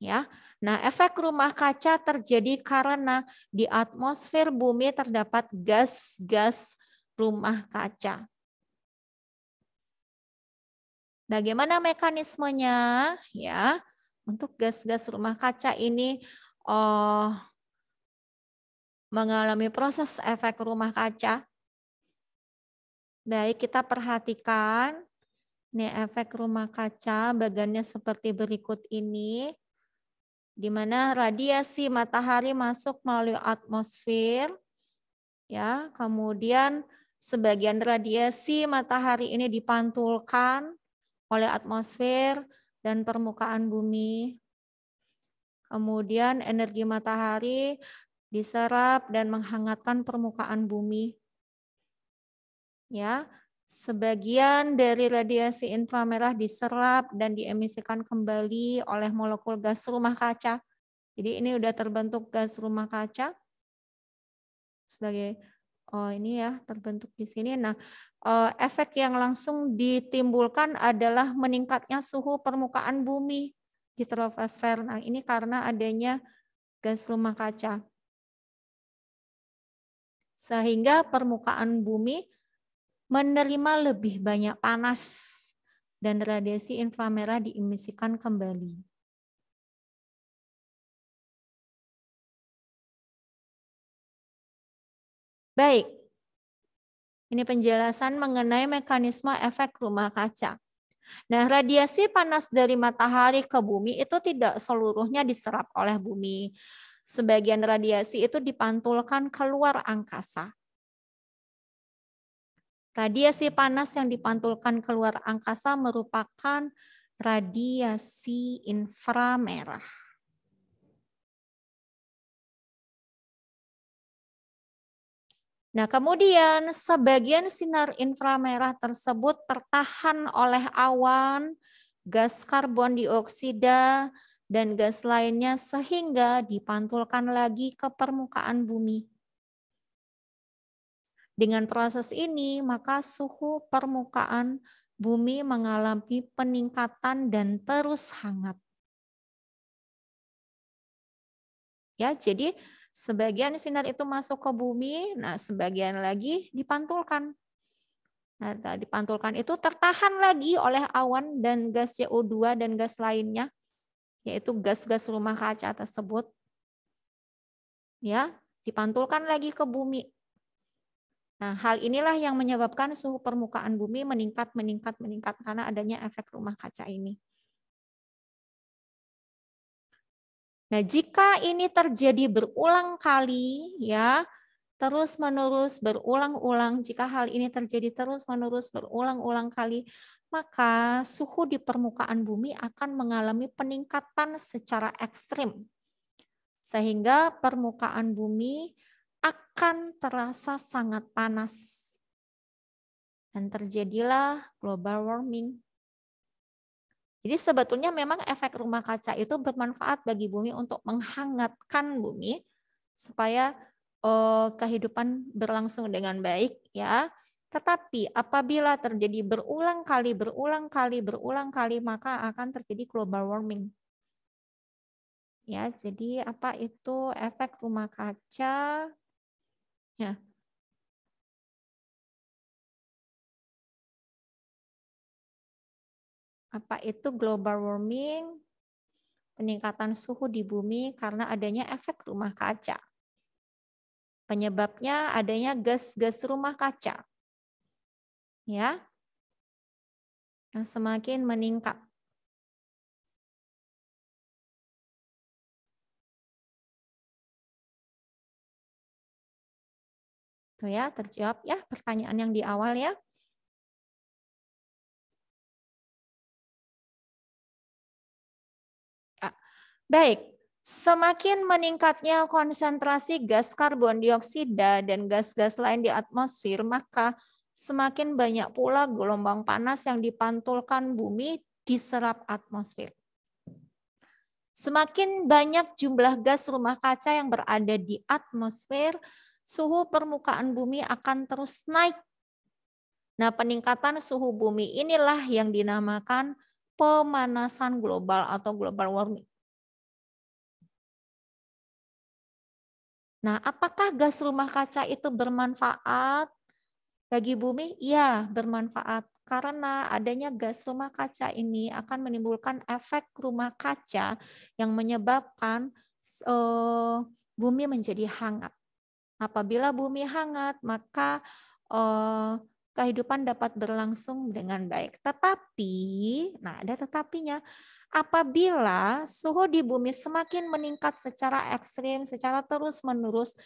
Ya, nah efek rumah kaca terjadi karena di atmosfer bumi terdapat gas-gas rumah kaca. Bagaimana mekanismenya? Ya, untuk gas-gas rumah kaca ini mengalami proses efek rumah kaca. Baik, kita perhatikan Ini efek rumah kaca, bagannya seperti berikut ini, di mana radiasi matahari masuk melalui atmosfer, ya, kemudian sebagian radiasi matahari ini dipantulkan oleh atmosfer dan permukaan bumi. Kemudian energi matahari diserap dan menghangatkan permukaan bumi. Ya, sebagian dari radiasi inframerah diserap dan diemisikan kembali oleh molekul gas rumah kaca. Jadi ini udah terbentuk gas rumah kaca sebagai ini ya terbentuk di sini. Nah, efek yang langsung ditimbulkan adalah meningkatnya suhu permukaan bumi di troposfer. Nah, ini karena adanya gas rumah kaca. Sehingga permukaan bumi menerima lebih banyak panas dan radiasi inframerah diemisikan kembali. Baik, ini penjelasan mengenai mekanisme efek rumah kaca. Nah, radiasi panas dari matahari ke bumi itu tidak seluruhnya diserap oleh bumi. Sebagian radiasi itu dipantulkan keluar angkasa. Radiasi panas yang dipantulkan keluar angkasa merupakan radiasi inframerah. Nah, kemudian sebagian sinar inframerah tersebut tertahan oleh awan, gas karbon dioksida, dan gas lainnya sehingga dipantulkan lagi ke permukaan bumi. Dengan proses ini, maka suhu permukaan bumi mengalami peningkatan dan terus hangat. Ya, jadi sebagian sinar itu masuk ke bumi, nah sebagian lagi dipantulkan. Nah, dipantulkan itu tertahan lagi oleh awan dan gas CO2 dan gas lainnya, yaitu gas-gas rumah kaca tersebut. Ya, dipantulkan lagi ke bumi. Nah, hal inilah yang menyebabkan suhu permukaan bumi meningkat karena adanya efek rumah kaca ini. Nah, jika ini terjadi berulang kali, ya, terus-menerus berulang-ulang, jika hal ini terjadi terus-menerus berulang-ulang kali, maka suhu di permukaan bumi akan mengalami peningkatan secara ekstrim. Sehingga permukaan bumi akan terasa sangat panas. Dan terjadilah global warming. Jadi sebetulnya memang efek rumah kaca itu bermanfaat bagi bumi untuk menghangatkan bumi supaya kehidupan berlangsung dengan baik, ya. Tetapi apabila terjadi berulang kali, maka akan terjadi global warming. Ya, jadi apa itu efek rumah kaca? Ya. Apa itu global warming? Peningkatan suhu di bumi karena adanya efek rumah kaca. Penyebabnya adanya gas-gas rumah kaca. Ya. Yang semakin meningkat. Tuh ya, terjawab ya pertanyaan yang di awal ya. Baik, semakin meningkatnya konsentrasi gas karbon dioksida dan gas-gas lain di atmosfer, maka semakin banyak pula gelombang panas yang dipantulkan bumi diserap atmosfer. Semakin banyak jumlah gas rumah kaca yang berada di atmosfer, suhu permukaan bumi akan terus naik. Nah, peningkatan suhu bumi inilah yang dinamakan pemanasan global atau global warming. Nah, apakah gas rumah kaca itu bermanfaat bagi bumi? Iya, bermanfaat. Karena adanya gas rumah kaca ini akan menimbulkan efek rumah kaca yang menyebabkan bumi menjadi hangat. Apabila bumi hangat, maka kehidupan dapat berlangsung dengan baik. Tetapi, nah ada tetapinya, apabila suhu di bumi semakin meningkat secara ekstrim, secara terus-menerus,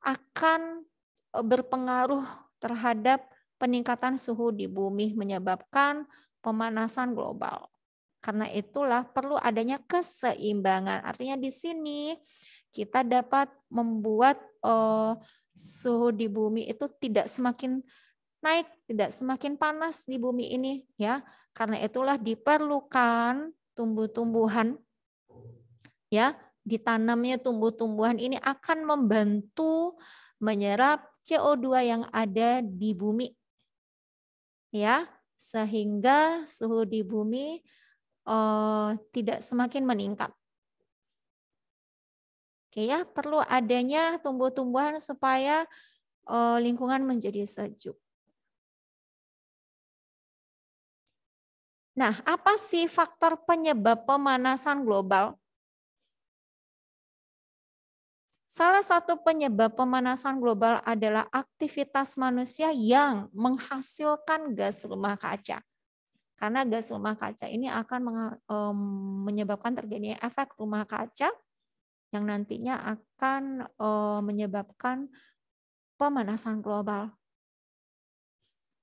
akan berpengaruh terhadap peningkatan suhu di bumi, menyebabkan pemanasan global. Karena itulah perlu adanya keseimbangan. Artinya di sini kita dapat membuat suhu di bumi itu tidak semakin naik, tidak semakin panas di bumi ini, ya. Karena itulah diperlukan tumbuh-tumbuhan, ya, ditanamnya tumbuh-tumbuhan ini akan membantu menyerap CO2 yang ada di bumi, ya, sehingga suhu di bumi tidak semakin meningkat. Oke ya, perlu adanya tumbuh-tumbuhan supaya lingkungan menjadi sejuk. Nah, apa sih faktor penyebab pemanasan global? Salah satu penyebab pemanasan global adalah aktivitas manusia yang menghasilkan gas rumah kaca. Karena gas rumah kaca ini akan menyebabkan terjadinya efek rumah kaca yang nantinya akan menyebabkan pemanasan global.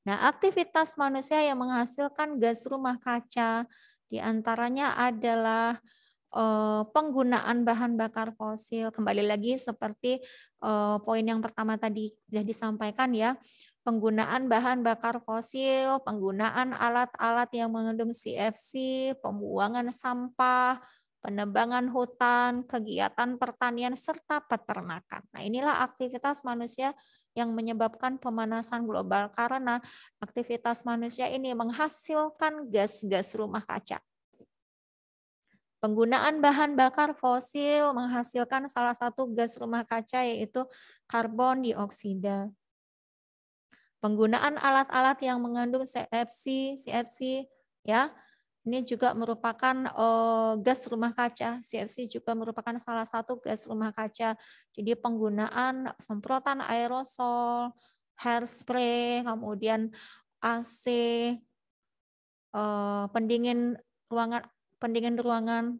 Nah, aktivitas manusia yang menghasilkan gas rumah kaca diantaranya adalah penggunaan bahan bakar fosil. Kembali lagi seperti poin yang pertama tadi sudah disampaikan ya, penggunaan bahan bakar fosil, penggunaan alat-alat yang mengandung CFC, pembuangan sampah, penebangan hutan, kegiatan pertanian, serta peternakan. Nah, inilah aktivitas manusia yang menyebabkan pemanasan global karena aktivitas manusia ini menghasilkan gas-gas rumah kaca. Penggunaan bahan bakar fosil menghasilkan salah satu gas rumah kaca yaitu karbon dioksida. Penggunaan alat-alat yang mengandung CFC ya, ini juga merupakan gas rumah kaca. CFC juga merupakan salah satu gas rumah kaca. Jadi penggunaan semprotan aerosol, hairspray, kemudian AC, pendingin ruangan,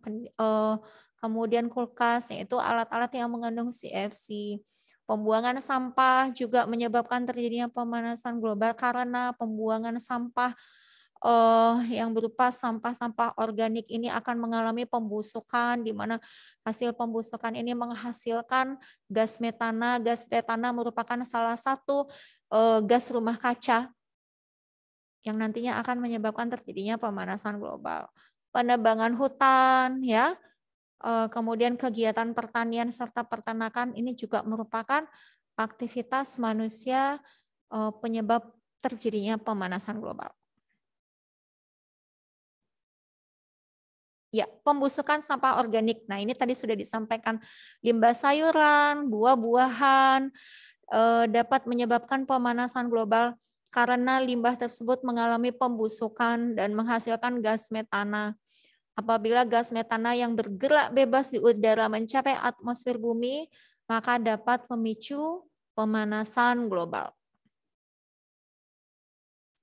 kemudian kulkas, yaitu alat-alat yang mengandung CFC. Pembuangan sampah juga menyebabkan terjadinya pemanasan global karena pembuangan sampah yang berupa sampah-sampah organik ini akan mengalami pembusukan, di mana hasil pembusukan ini menghasilkan gas metana. Gas metana merupakan salah satu gas rumah kaca yang nantinya akan menyebabkan terjadinya pemanasan global. Penebangan hutan, ya, kemudian kegiatan pertanian serta peternakan ini juga merupakan aktivitas manusia penyebab terjadinya pemanasan global. Ya, pembusukan sampah organik. Nah, ini tadi sudah disampaikan, limbah sayuran, buah-buahan dapat menyebabkan pemanasan global karena limbah tersebut mengalami pembusukan dan menghasilkan gas metana. Apabila gas metana yang bergerak bebas di udara mencapai atmosfer bumi, maka dapat memicu pemanasan global.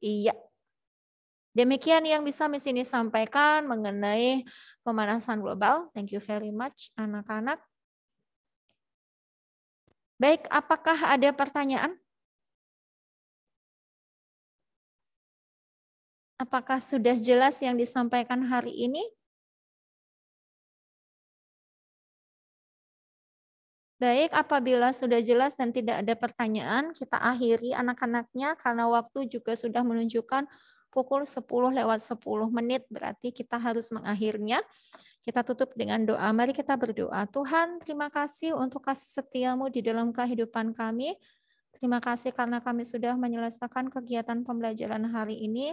Iya. Demikian yang bisa Miss ini sampaikan mengenai pemanasan global. Thank you very much, anak-anak. Baik, apakah ada pertanyaan? Apakah sudah jelas yang disampaikan hari ini? Baik, apabila sudah jelas dan tidak ada pertanyaan, kita akhiri anak-anaknya karena waktu juga sudah menunjukkan pukul 10:10, berarti kita harus mengakhirnya. Kita tutup dengan doa. Mari kita berdoa. Tuhan, terima kasih untuk kasih setiamu di dalam kehidupan kami. Terima kasih karena kami sudah menyelesaikan kegiatan pembelajaran hari ini.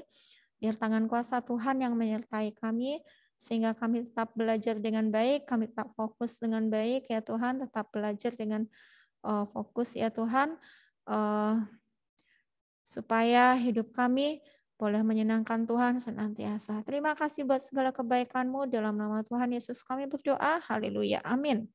Biar tangan kuasa Tuhan yang menyertai kami, sehingga kami tetap belajar dengan baik, kami tetap fokus dengan baik, ya Tuhan, tetap belajar dengan fokus, ya Tuhan, supaya hidup kami boleh menyenangkan Tuhan senantiasa. Terima kasih buat segala kebaikan-Mu. Dalam nama Tuhan Yesus kami berdoa. Haleluya. Amin.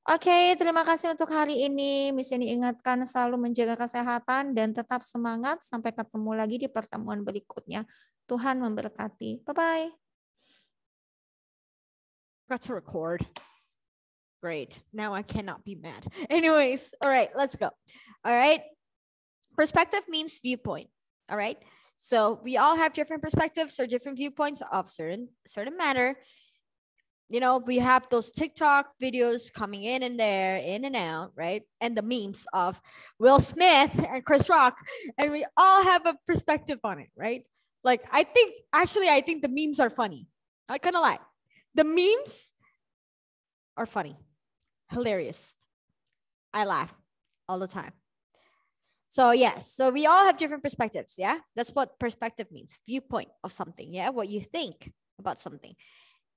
Oke, terima kasih untuk hari ini. Miss Yani ingatkan selalu menjaga kesehatan dan tetap semangat. Sampai ketemu lagi di pertemuan berikutnya. Tuhan memberkati. Bye-bye. Got to record. Great. Now I cannot be mad. Anyways, all right, let's go. All right. Perspective means viewpoint. All right. So we all have different perspectives or different viewpoints of certain matter. You know, we have those TikTok videos coming in and there, in and out, right? And the memes of Will Smith and Chris Rock, and we all have a perspective on it, right? Like, I think the memes are funny. Not gonna lie. The memes are funny, hilarious. I laugh all the time. So yes, so we all have different perspectives, yeah? That's what perspective means, viewpoint of something, yeah? What you think about something.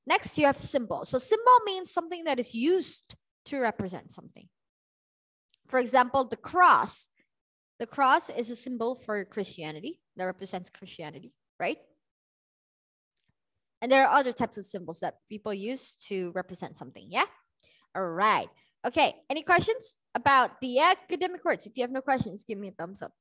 Next, you have symbol. So symbol means something that is used to represent something. For example, the cross. The cross is a symbol for Christianity that represents Christianity, right? And there are other types of symbols that people use to represent something, yeah? All right. Okay, any questions about the academic words? If you have no questions, give me a thumbs up.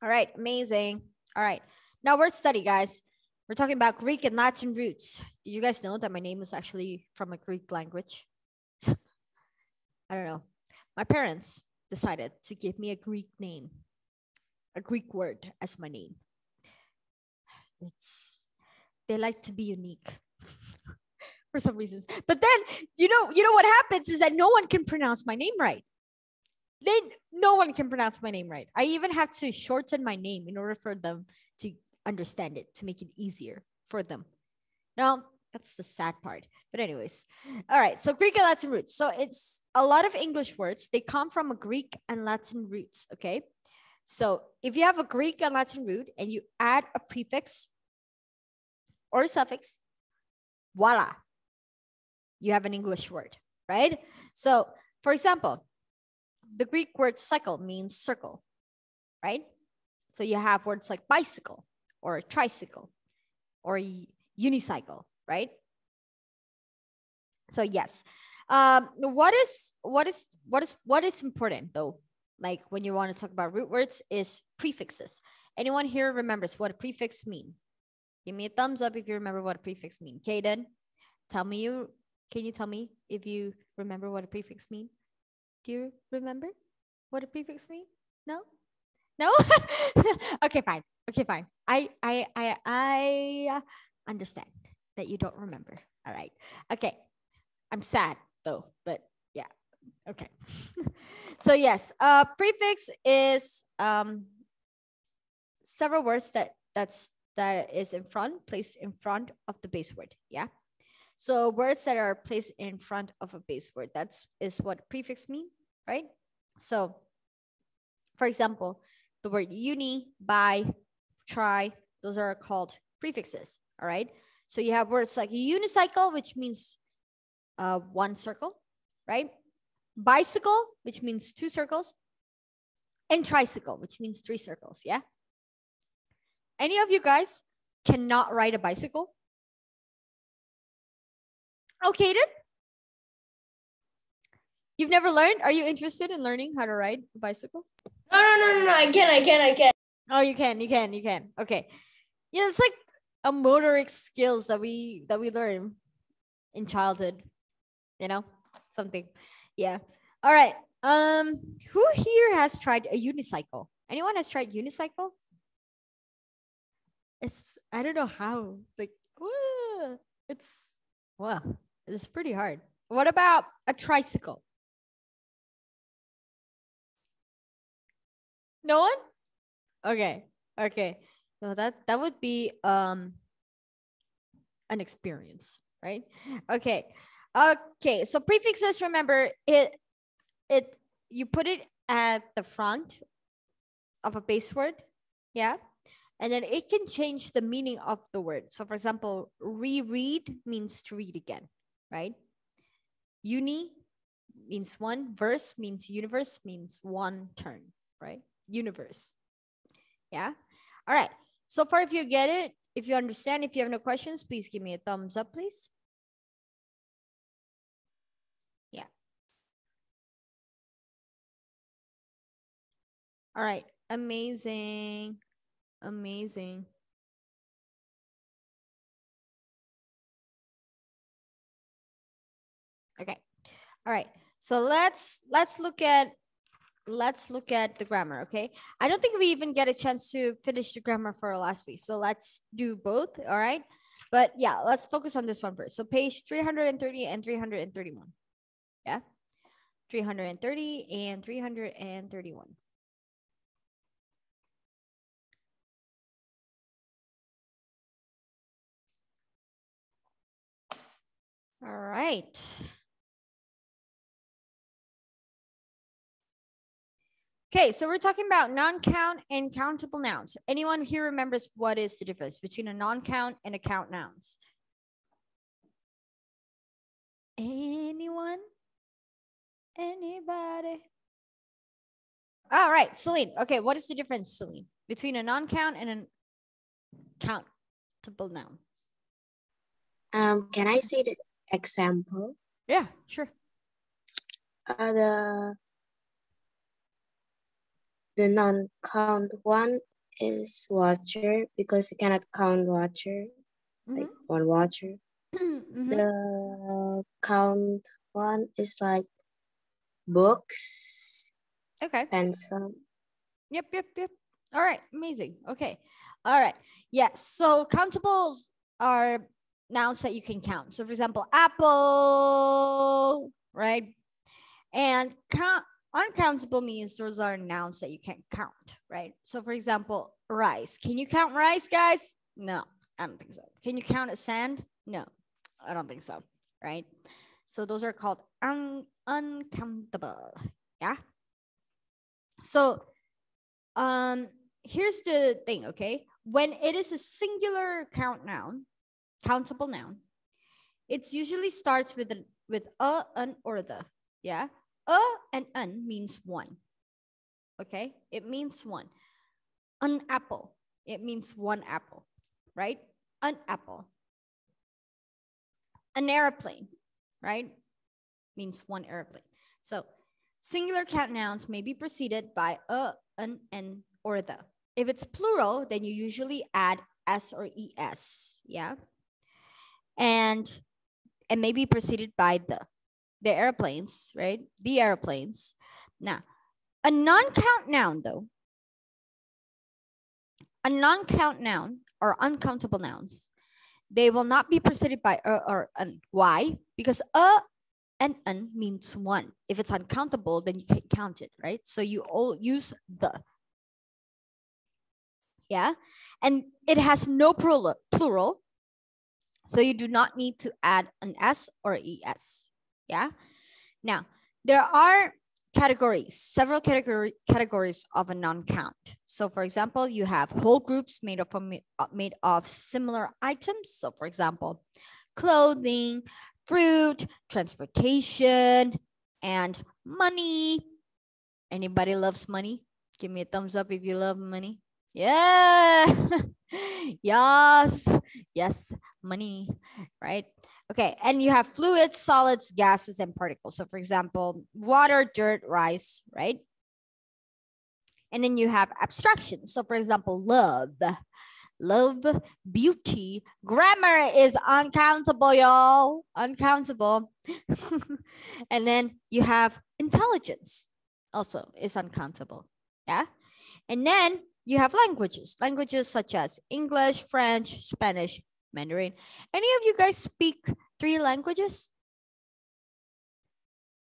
All right, amazing. All right, now word study, guys. We're talking about Greek and Latin roots. Did you guys know that my name is actually from a Greek language? I don't know. My parents decided to give me a Greek name, a Greek word as my name. They like to be unique for some reasons. But then, you know what happens is that no one can pronounce my name right. No one can pronounce my name right. I even have to shorten my name in order for them to understand it, to make it easier for them. Now, that's the sad part. But anyways, all right. So Greek and Latin roots. So it's a lot of English words. They come from a Greek and Latin roots, okay? So if you have a Greek and Latin root and you add a prefix or a suffix, voila, you have an English word, right? So for example, the Greek word cycle means circle, right? So you have words like bicycle or tricycle or unicycle, right? So yes, what is important though? Like when you want to talk about root words is prefixes. Anyone here remembers what a prefix mean? Give me a thumbs up if you remember what a prefix mean. Kaden, can you tell me if you remember what a prefix mean? Do you remember what a prefix mean? No? Okay, fine. I understand that you don't remember. All right. Okay. I'm sad though, but yeah. Okay. So yes, prefix is several words that is placed in front of the base word. Yeah. So words that are placed in front of a base word, is what prefix mean, right? So for example, the word uni, bi, tri, those are called prefixes, all right? So you have words like unicycle, which means one circle, right? Bicycle, which means 2 circles, and tricycle, which means 3 circles, yeah? Any of you guys cannot ride a bicycle? Okay, then. You've never learned? Are you interested in learning how to ride a bicycle? No, I can. Oh, you can. Okay. Yeah, it's like a motoric skills that we learn in childhood, you know, something. Yeah. All right. Who here has tried a unicycle? Anyone has tried unicycle? I don't know how. Like, it's pretty hard. What about a tricycle? No one? Okay. So that would be an experience, right? Okay. So prefixes, remember you put it at the front of a base word, yeah? And then it can change the meaning of the word. So for example, reread means to read again, right? Uni means one, verse means universe, means one turn, right? Universe. Yeah. All right. So far, if you get it, if you understand, if you have no questions, please give me a thumbs up, please. All right. Amazing. Amazing. Okay. All right. So let's look at the grammar, okay? I don't think we even get a chance to finish the grammar for last week. So let's do both, all right? But yeah, let's focus on this one first. So page 330 and 331. Yeah? 330 and 331. All right. Okay, so we're talking about non-count and countable nouns. Anyone here remembers what is the difference between a non-count and a count nouns? Anyone? Anybody? All right, Celine. Okay, what is the difference, Celine, between a non-count and a countable noun? Can I see the example? Yeah, sure. The non-count one is watcher because you cannot count watcher, like one watcher. The count one is like books, okay, pencil. Yep. All right, amazing. Okay, all right. Yes, so countables are nouns that you can count. So for example, apple, right? And uncountable means those are nouns that you can't count, right? So for example, rice. Can you count rice, guys? No, I don't think so. Can you count a sand? No, I don't think so, right? So those are called uncountable, yeah? So here's the thing, okay? When it is a singular countable noun, it usually starts with a, an, or the, yeah? A and an means one, okay? It means one. An apple, it means one apple, right? An apple. An airplane, right? Means one airplane. So singular count nouns may be preceded by a, an, or the. If it's plural, then you usually add s or es, yeah? And may be preceded by the airplanes, right? The airplanes. Now, a non-count noun though, a non-count noun or uncountable nouns, they will not be preceded by a or an. Why? Because a and an means one. If it's uncountable, then you can't count it, right? So you all use the. Yeah, and it has no plural, so you do not need to add an s or es. Yeah. Now there are categories, several categories of a non-count. So for example, you have whole groups made of similar items. So for example, clothing, fruit, transportation, and money. Anybody loves money? Give me a thumbs up if you love money. Yeah. Yes, money, right? Okay, and you have fluids, solids, gases, and particles. So for example, water, dirt, rice, right? And then you have abstractions. So for example, love, beauty. Grammar is uncountable, y'all. Uncountable. And then you have intelligence, also is uncountable. Yeah. And then you have languages such as English, French, Spanish, Mandarin. Any of you guys speak 3 languages?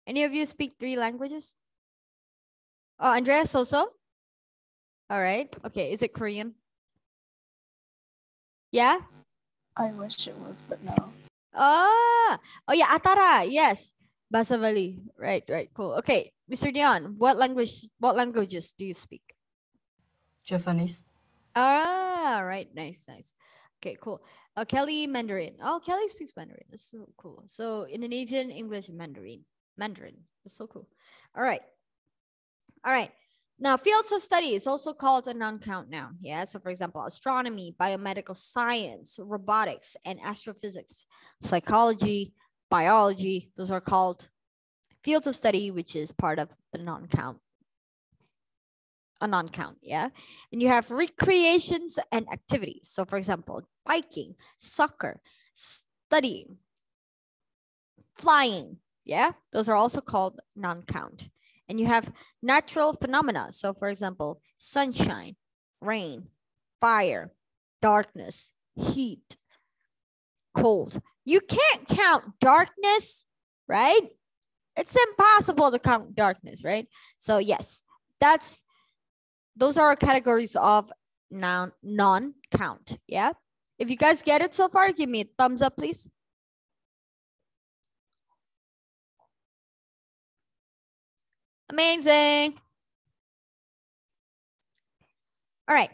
Any of you speak 3 languages? Oh, Andreas also? All right. Okay. Is it Korean? Yeah? I wish it was, but no. Oh yeah, Atara. Yes. Bahasa Bali. Right. Cool. Okay. Mr. Dion, what languages do you speak? Japanese. Ah, right. Nice. Okay, cool. Kelly, Mandarin. Oh, Kelly speaks Mandarin. That's so cool. So Indonesian, English, and Mandarin. That's so cool. All right. Now, fields of study is also called a non-count noun. Yeah. So for example, astronomy, biomedical science, robotics, and astrophysics, psychology, biology, those are called fields of study, which is part of the non-count a non-count, yeah? And you have recreations and activities. So for example, biking, soccer, studying, flying, yeah? Those are also called non-count. And you have natural phenomena. So for example, sunshine, rain, fire, darkness, heat, cold. You can't count darkness, right? It's impossible to count darkness, right? So yes, those are categories of non-count, yeah? If you guys get it so far, give me a thumbs up, please. Amazing. All right,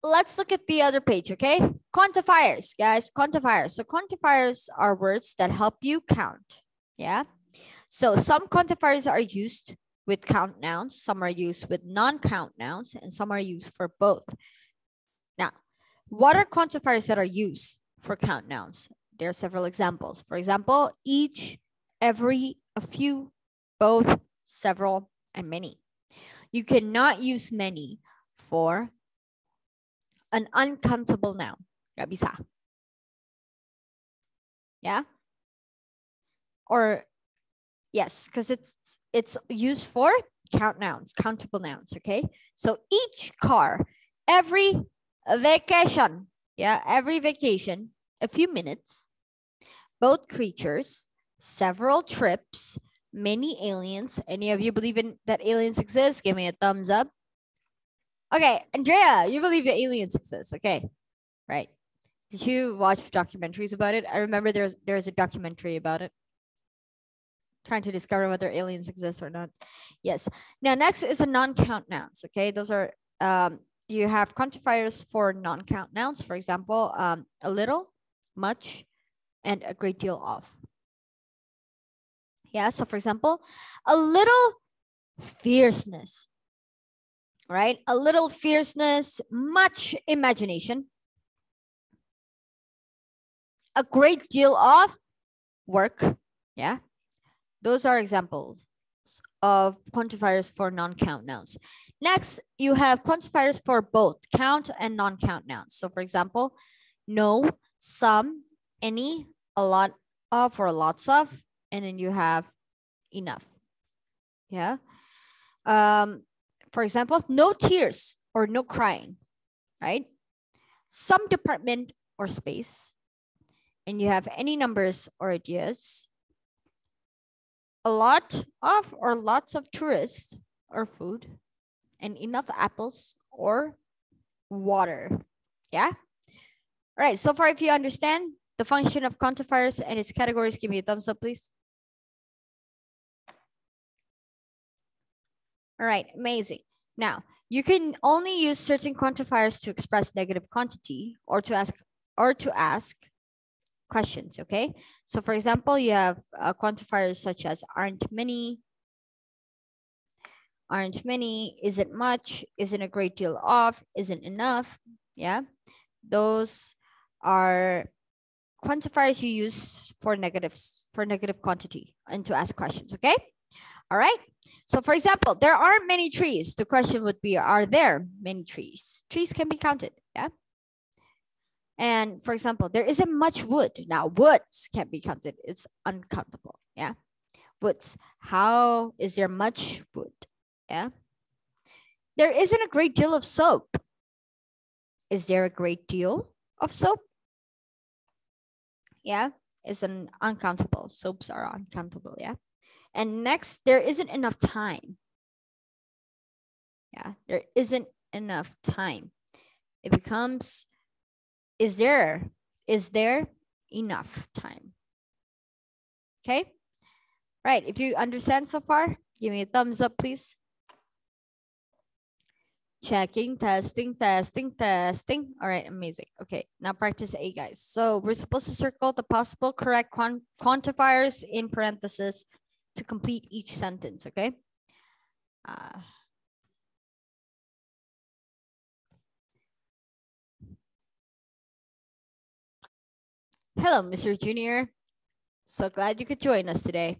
let's look at the other page, okay? Quantifiers, guys, quantifiers. So quantifiers are words that help you count, yeah? So some quantifiers are used with count nouns, some are used with non-count nouns, and some are used for both. Now, what are quantifiers that are used for count nouns? There are several examples. For example, each, every, a few, both, several, and many. You cannot use many for an uncountable noun. Gak bisa. Yeah? Or yes, because it's used for count nouns, countable nouns, okay? So each car, every vacation, yeah, every vacation, a few minutes, both creatures, several trips, many aliens. Any of you believe in that aliens exist? Give me a thumbs up. Okay, Andrea, you believe that aliens exist, okay? Right. Did you watch documentaries about it? I remember there's a documentary about it. Trying to discover whether aliens exist or not. Yes. Now, next is a non-count nouns, okay? Those are, you have quantifiers for non-count nouns. For example, a little, much, and a great deal of. Yeah, so for example, a little fierceness, right? A little fierceness, much imagination, a great deal of work, yeah? Those are examples of quantifiers for non-count nouns. Next, you have quantifiers for both count and non-count nouns. So for example, no, some, any, a lot of, or lots of, and then you have enough. Yeah. For example, no tears or no crying, right? Some department or space, and you have any numbers or ideas. A lot of or lots of tourists or food, and enough apples or water. Yeah. All right. So far, if you understand the function of quantifiers and its categories, give me a thumbs up, please. All right. Amazing. Now, you can only use certain quantifiers to express negative quantity or to ask questions, okay? So for example, you have quantifiers such as aren't many, isn't much, isn't a great deal of, isn't enough, yeah? Those are quantifiers you use for negative quantity and to ask questions, okay? All right. So for example, there aren't many trees. The question would be, are there many trees? Trees can be counted, yeah? And for example, there isn't much wood. Now, woods can't be counted. It's uncountable. Yeah. Woods. How is there much wood? Yeah. There isn't a great deal of soap. Is there a great deal of soap? Yeah. It's an uncountable. Soaps are uncountable. Yeah. And next, there isn't enough time. Yeah. There isn't enough time. It becomes, is there enough time? Okay. Right. If you understand so far, give me a thumbs up, please. Checking, testing. All right, amazing. Okay, now practice A, guys. So we're supposed to circle the possible correct quantifiers in parentheses to complete each sentence, okay? Hello, Mr. Junior. So glad you could join us today.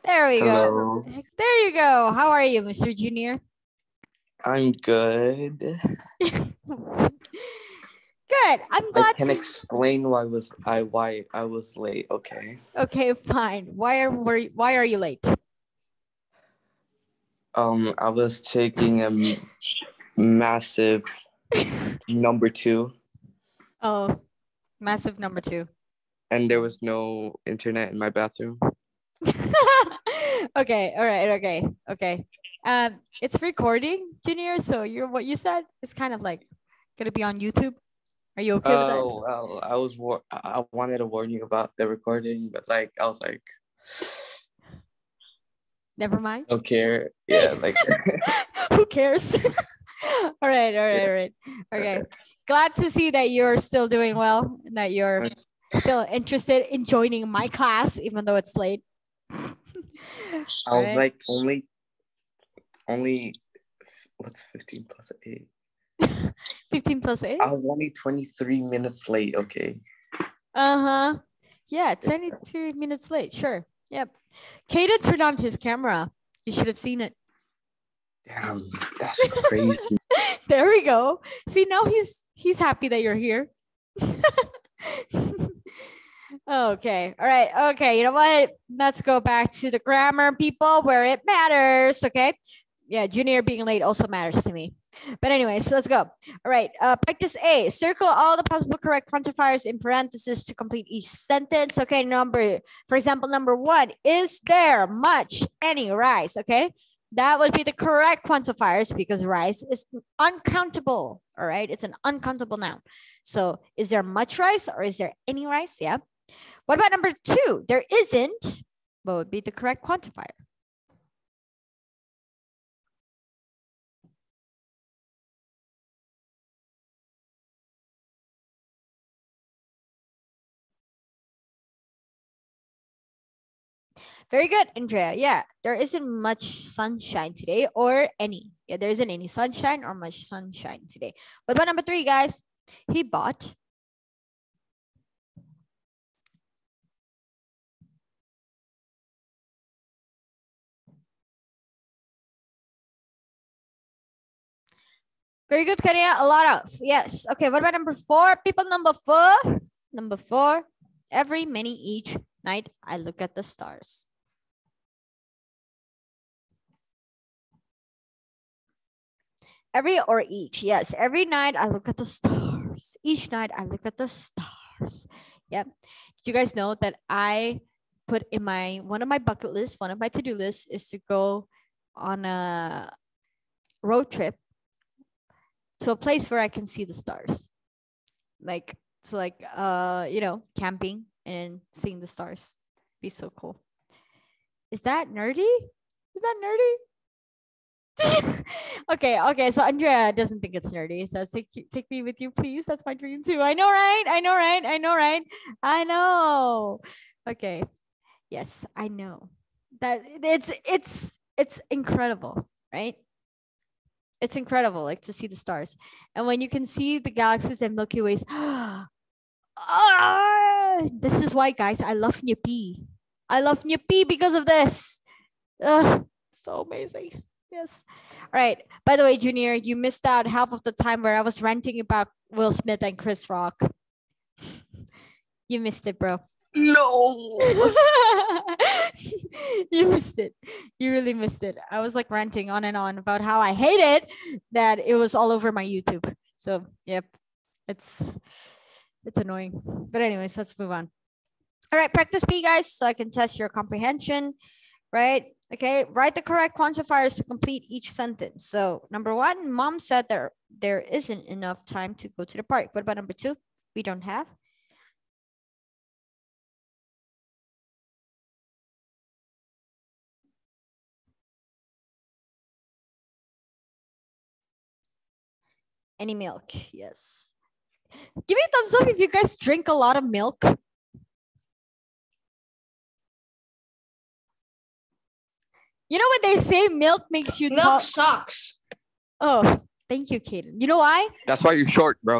There we Hello. go. There you go. How are you, Mr. Junior? I'm good. Good. I'm I glad can to. explain why I was late. Okay. Okay, fine. Why are you late? I was taking a massive number 2. Oh, massive number 2. And there was no internet in my bathroom. Okay. All right. Okay. It's recording, Junior. So what you said is kind of like gonna be on YouTube. Are you okay with that? Oh well, I wanted to warn you about the recording, but like I was like, never mind. Don't care. Yeah, like who cares? All right. Okay. Glad to see that you're still doing well and that you're still interested in joining my class, even though it's late. I was like only what's 15 plus 8? 15 plus 8? I was only 23 minutes late. Okay. Yeah, 22 minutes late. Sure. Yep. Caden turned on his camera. You should have seen it. Damn, that's crazy. There we go. See, now he's happy that you're here. Okay. All right. Okay. You know what? Let's go back to the grammar, people, where it matters. Okay. Yeah. Junior being late also matters to me. But anyways, let's go. All right. Practice A. Circle all the possible correct quantifiers in parentheses to complete each sentence. Okay. For example, number 1, is there much, any rice? Okay. That would be the correct quantifiers because rice is uncountable. All right. It's an uncountable noun. So is there much rice or is there any rice? Yeah. What about number 2? There isn't. What would be the correct quantifier? Very good, Andrea. Yeah, there isn't much sunshine today or any. Yeah, there isn't any sunshine or much sunshine today. What about number 3, guys? He bought. Very good, Kania. A lot of. Yes. Okay, what about number 4? People, number 4. Number 4. Every, many, each night I look at the stars. Every or each. Yes. Every night I look at the stars. Each night I look at the stars. Yep. Did you guys know that I put in one of my bucket lists, one of my to-do lists is to go on a road trip to a place where I can see the stars. Camping and seeing the stars. Be so cool. Is that nerdy? Is that nerdy? Okay, so Andrea doesn't think it's nerdy. So take me with you, please. That's my dream too. I know, right? I know. Okay. Yes, I know. That it's incredible, right? It's incredible, like to see the stars. And when you can see the galaxies and Milky Ways, this is why, guys, I love Nyepi. I love Nyepi because of this. So amazing. Yes. All right. By the way, Junior, you missed out half of the time where I was ranting about Will Smith and Chris Rock. You missed it, bro. No. You missed it. You really missed it. I was like ranting on and on about how I hate it that it was all over my YouTube. So, yep. It's annoying. But anyways, let's move on. All right, practice B, guys, so I can test your comprehension, right? Okay, write the correct quantifiers to complete each sentence. So number 1, Mom said there isn't enough time to go to the park. What about number 2? We don't have. Any milk? Yes. Give me a thumbs up if you guys drink a lot of milk. You know when they say milk makes you milk sucks. Oh, thank you, Kaden. You know why? That's why you're short, bro.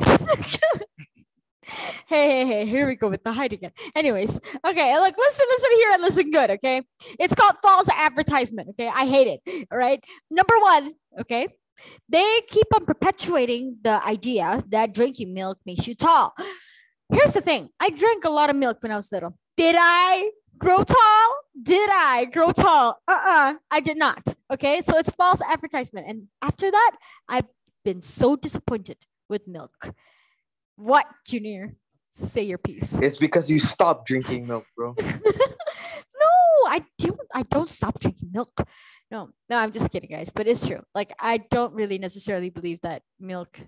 Hey, here we go with the height again. Anyways, okay, look, listen here and listen good, okay? It's called false advertisement, okay? I hate it, all right? Number one, okay? They keep on perpetuating the idea that drinking milk makes you tall. Here's the thing. I drank a lot of milk when I was little. Did I grow tall? Did I grow tall? I did not, okay? So it's false advertisement. And after that, I've been so disappointed with milk. What, Junior? Say your piece. It's because you stopped drinking milk, bro. No, I don't stop drinking milk. No, I'm just kidding, guys. But it's true. Like, I don't really necessarily believe that milk.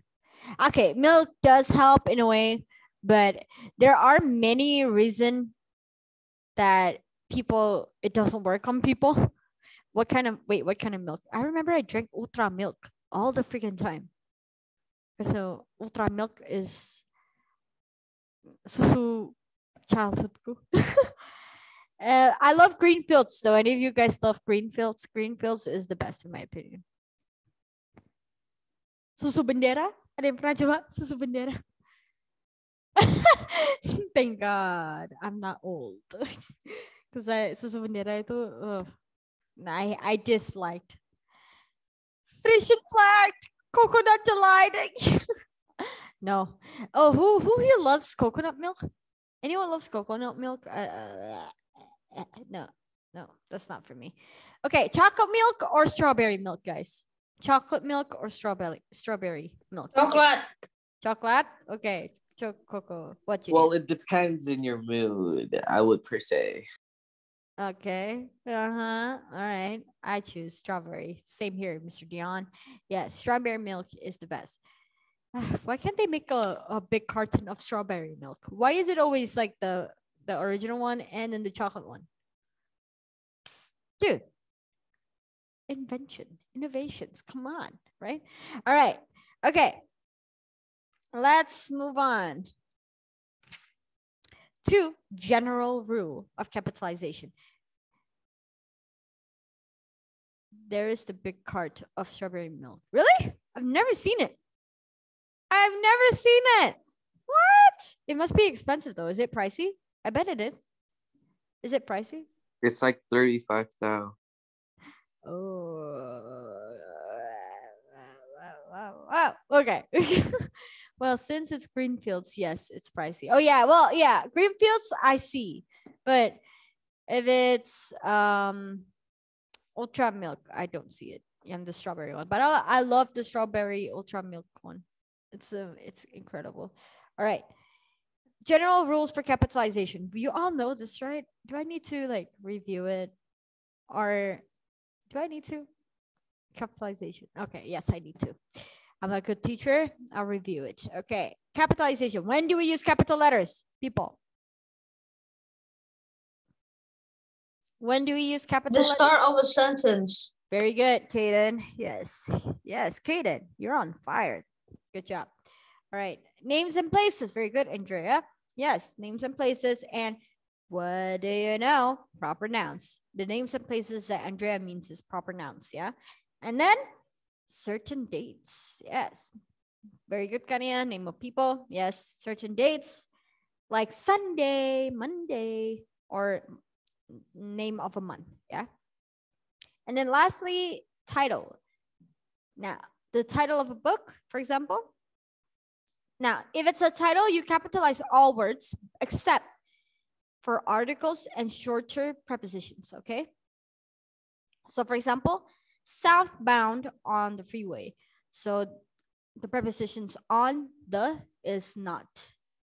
Okay, milk does help in a way, but there are many reasons that it doesn't work on people. What kind of milk? I remember I drank Ultra milk all the freaking time. So Ultra milk is susu childhoodku. I love Greenfields though. Any of you guys love Greenfields? Greenfields is the best in my opinion. Susu Bendera? Ada yang pernah coba susu Bendera? Thank God I'm not old. Because susu Bendera itu I disliked. Frisian flag, coconut delight. No. Oh, who here loves coconut milk? Anyone loves coconut milk? No, that's not for me. Okay, chocolate milk or strawberry milk, guys? Chocolate milk or strawberry milk? Chocolate? Okay, Coco. What you Well, it depends in your mood, I would per se. Okay. All right. I choose strawberry. Same here, Mr. Dion. Yeah, strawberry milk is the best. Why can't they make a big carton of strawberry milk? Why is it always like the original one and then the chocolate one? Dude. Innovations. Come on, right? All right. Okay. Let's move on to general rule of capitalization. There is the big cart of strawberry milk. Really? I've never seen it. What? It must be expensive though. Is it pricey? I bet it is. Is it pricey? It's like 35,000. Oh. Wow. Okay. Well, since it's Greenfields, yes, it's pricey. Oh yeah. Well, yeah, Greenfields I see, but if it's Ultra milk, I don't see it. And the strawberry one, but I love the strawberry Ultra milk one. It's incredible. All right. General rules for capitalization. You all know this, right? Do I need to like review it, or do I need to? Capitalization. Okay. Yes, I need to. I'm a good teacher. I'll review it. Okay. Capitalization. When do we use capital letters, people? When do we use capital letters? The start of a sentence. Very good, Kaden. Yes, Kaden, you're on fire. Good job. All right. Names and places. Very good, Andrea. Yes, names and places. And what do you know? Proper nouns. The names and places that Andrea means is proper nouns. Yeah. And then certain dates. Yes. Very good, Kania. Name of people. Yes. Certain dates like Sunday, Monday, or name of a month. Yeah. And then lastly, title. Now, the title of a book, for example. Now, if it's a title, you capitalize all words except for articles and shorter prepositions, okay? So for example, southbound on the freeway. So the prepositions on the is not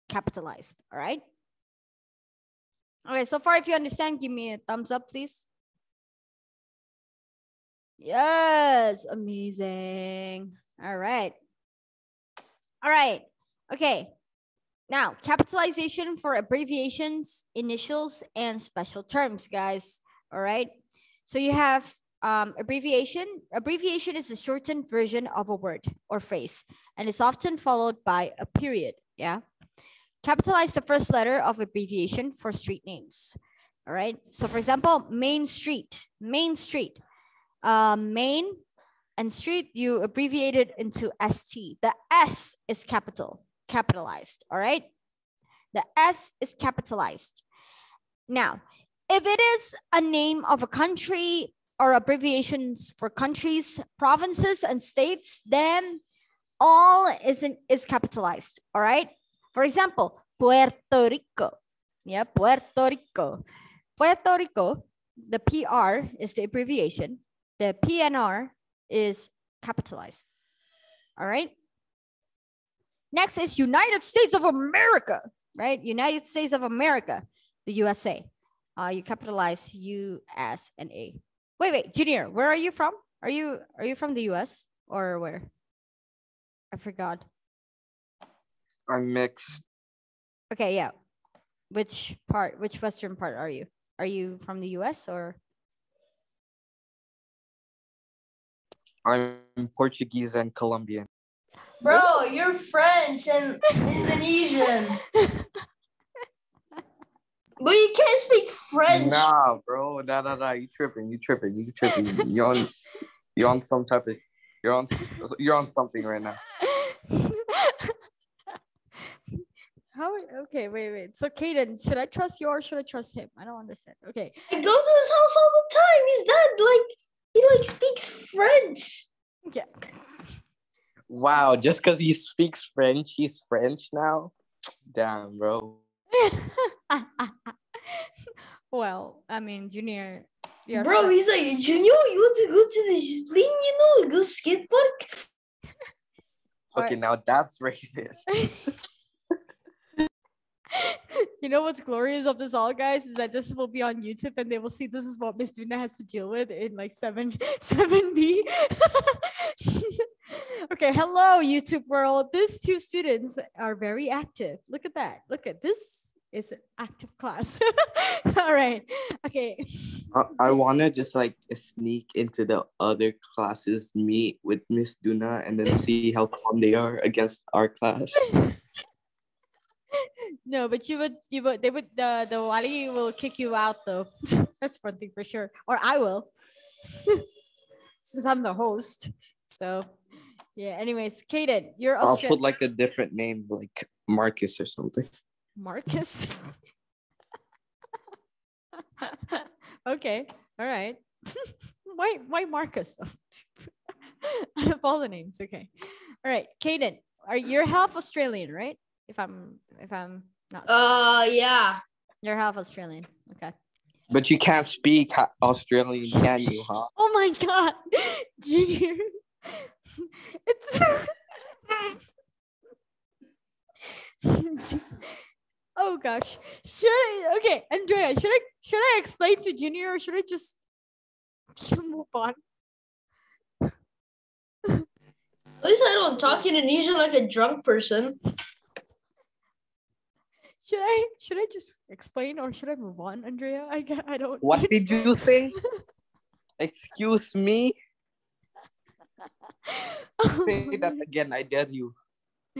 capitalized, all right? Okay, so far if you understand, give me a thumbs up, please. Yes, amazing. All right. Okay. Now, capitalization for abbreviations, initials, and special terms, guys. All right. So you have abbreviation. Abbreviation is a shortened version of a word or phrase, and is often followed by a period. Yeah. Capitalize the first letter of abbreviation for street names. All right. So for example, Main Street. Main and street, you abbreviate it into ST. The S is capitalized. All right. The S is capitalized. Now, if it is a name of a country or abbreviations for countries, provinces, and states, then all is capitalized, all right? For example, Puerto Rico. Yeah, Puerto Rico. Puerto Rico, the PR is the abbreviation. The PNR is capitalized, all right? Next is United States of America, right? United States of America, the USA. You capitalize U, S, and A. Wait, Junior, where are you from? Are you from the US or where? I forgot. I'm mixed. Okay, yeah. Which part, which Western part are you? Are you from the US or? I'm Portuguese and Colombian. Bro, you're French and Indonesian. But you can't speak French. Nah, bro. Nah. You tripping. You're on some type of, you're on something right now. How? Okay, wait. So Kaden, should I trust you or should I trust him? I don't understand. Okay. I go to his house all the time. His dad, he speaks French. Yeah. Wow, just because he speaks French, he's French now? Damn, bro. Well, I mean, Junior. Bro, he's like, Junior, you want to go to the spring, go skate park? Okay, now that's racist. You know what's glorious of this all, guys, is that this will be on YouTube and they will see this is what Miss Duna has to deal with in like 7B. Okay, hello, YouTube world. These two students are very active. Look at that. Look at this is an active class. All right. Okay. I want to just sneak into the other classes, meet with Miss Duna, and then see how calm they are against our class. No, but the Wali will kick you out though. That's one thing for sure. Or I will. Since I'm the host. So yeah, anyways, Kaden, you're Australian. I'll put a different name, like Marcus or something. Marcus? Okay, all right. Why Marcus? I have all the names. Okay. All right, Kaden, you're half Australian, right? If I'm not. Yeah. You're half Australian. Okay. But you can't speak Australian, can you, huh? Oh my God, Junior. It's. Oh gosh. Okay, Andrea, should I explain to Junior or should I just move on? At least I don't talk Indonesian like a drunk person. Should I just explain or should I move on, Andrea? I don't. What did you say? Excuse me? Say that again, I dare you.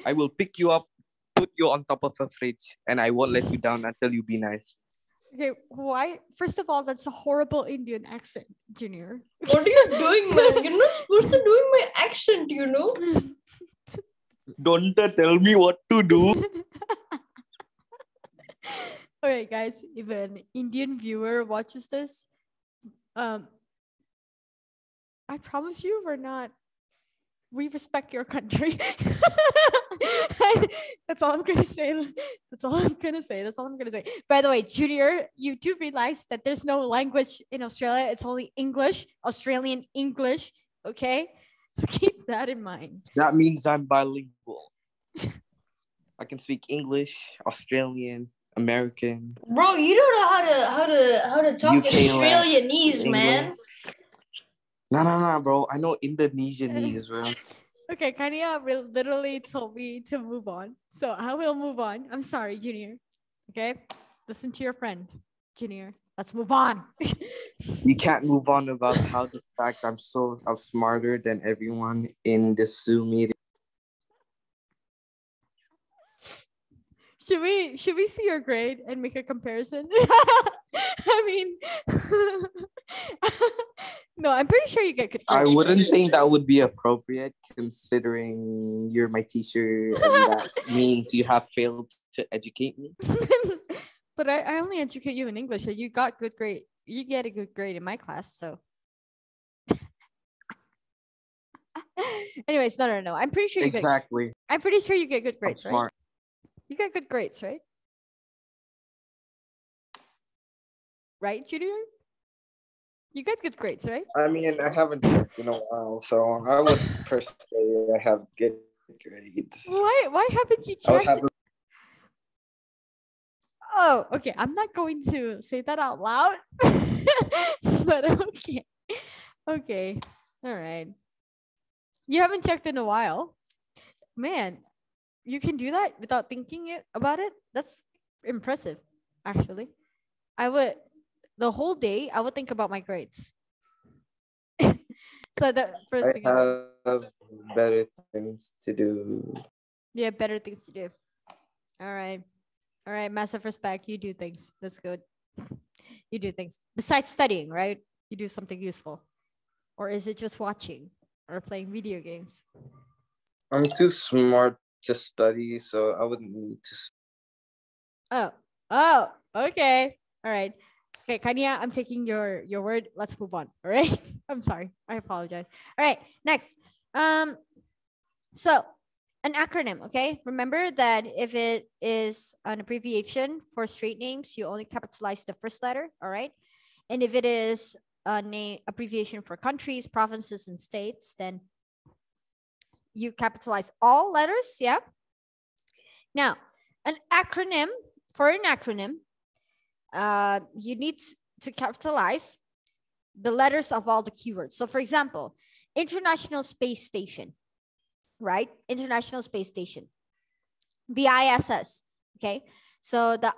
I will pick you up, put you on top of a fridge, and I won't let you down until you be nice. Okay, why? First of all, that's a horrible Indian accent, Junior. What are you doing, man? You're not supposed to do my accent, you know? Don't tell me what to do. Okay, guys, if an Indian viewer watches this, I promise you we respect your country. That's all I'm gonna say. By the way, Junior, you do realize that there's no language in Australia. It's only English, Australian English. Okay, so keep that in mind. That means I'm bilingual. I can speak English, Australian, American. Bro, you don't know how to talk UK Australianese, man. No, bro. I know Indonesianese, bro. Okay, Kania literally told me to move on. So I will move on. I'm sorry, Junior. Okay? Listen to your friend, Junior. Let's move on. You can't move on about how the fact I'm smarter than everyone in this Zoom meeting. Should we see your grade and make a comparison? I mean, no, I'm pretty sure you get good grades. I wouldn't think that would be appropriate considering you're my teacher and that means you have failed to educate me. But I only educate you in English, so you got good grade. You get a good grade in my class, so. Anyways, no. I'm pretty sure you exactly. I'm pretty sure you get good grades, I'm smart. right? You get good grades, right? Right, Junior? You get good grades, right? I mean, I haven't checked in a while, so I would personally say I have good grades. Why haven't you checked? Oh, okay. I'm not going to say that out loud. But okay. Okay. All right. You haven't checked in a while. Man, you can do that without thinking about it. That's impressive, actually. The whole day, I would think about my grades. So the first thing I have better things to do. You have better things to do. All right. All right. Massive respect. You do things. That's good. You do things. Besides studying, right? You do something useful. Or is it just watching or playing video games? I'm too smart to study, so I wouldn't need to. Oh, okay. All right. Okay, Kania, I'm taking your word. Let's move on. All right. I'm sorry. I apologize. All right. Next. So an acronym, okay? Remember that if it is an abbreviation for straight names, you only capitalize the first letter, all right? And if it is an abbreviation for countries, provinces, and states, then you capitalize all letters, yeah? Now, for an acronym, you need to capitalize the letters of all the keywords. So for example, International Space Station, right? International Space Station. The ISS, okay? So the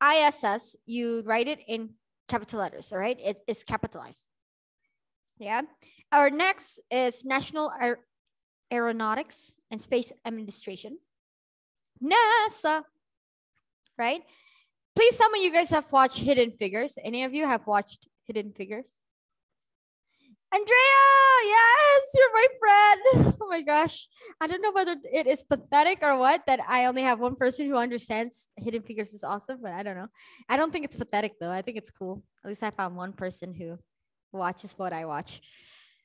ISS, you write it in capital letters, all right? It is capitalized, yeah? Our next is National Aeronautics and Space Administration, NASA, right? Please tell me you guys have watched Hidden Figures. Any of you have watched Hidden Figures? Andrea, yes, you're my friend. Oh my gosh. I don't know whether it is pathetic or what that I only have one person who understands Hidden Figures is awesome, but I don't know. I don't think it's pathetic though. I think it's cool. At least I found one person who watches what I watch.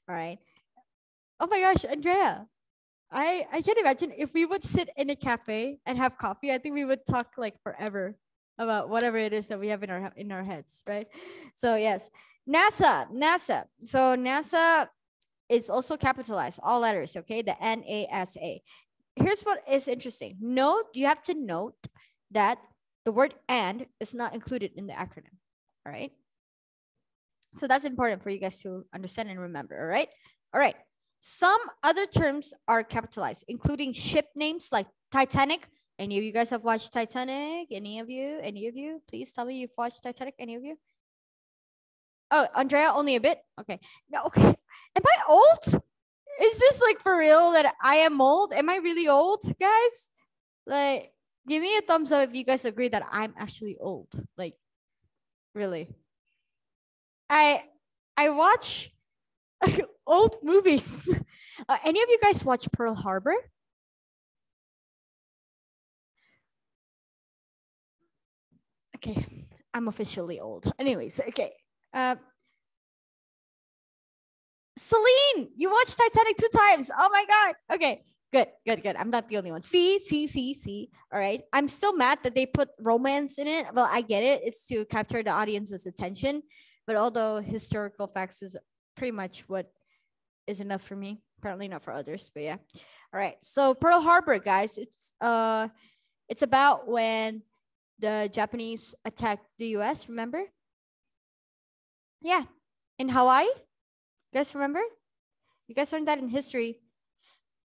All right. Oh my gosh, Andrea. I can't imagine if we would sit in a cafe and have coffee. I think we would talk like forever about whatever it is that we have in our heads, right? So yes, NASA. So NASA is also capitalized, all letters, okay? The NASA. Here's what is interesting. You have to note that the word "and" is not included in the acronym, all right? So that's important for you guys to understand and remember, all right? All right. Some other terms are capitalized, including ship names like Titanic. Any of you guys have watched Titanic? Any of you? Please tell me you've watched Titanic. Any of you? Oh, Andrea, only a bit? Okay. No, okay. Am I old? Is this like for real that I am old? Am I really old, guys? Like, give me a thumbs up if you guys agree that I'm actually old. Like, really. I watch old movies. Any of you guys watch Pearl Harbor? Okay, I'm officially old. Anyways, okay. Celine, you watched Titanic 2 times. Oh my God. Okay, good. I'm not the only one. See. All right. I'm still mad that they put romance in it. Well, I get it. It's to capture the audience's attention. But although historical facts is pretty much what is enough for me, apparently not for others, but yeah. All right. So Pearl Harbor, guys, it's about when the Japanese attacked the US, remember? Yeah, in Hawaii. You guys remember? You guys learned that in history.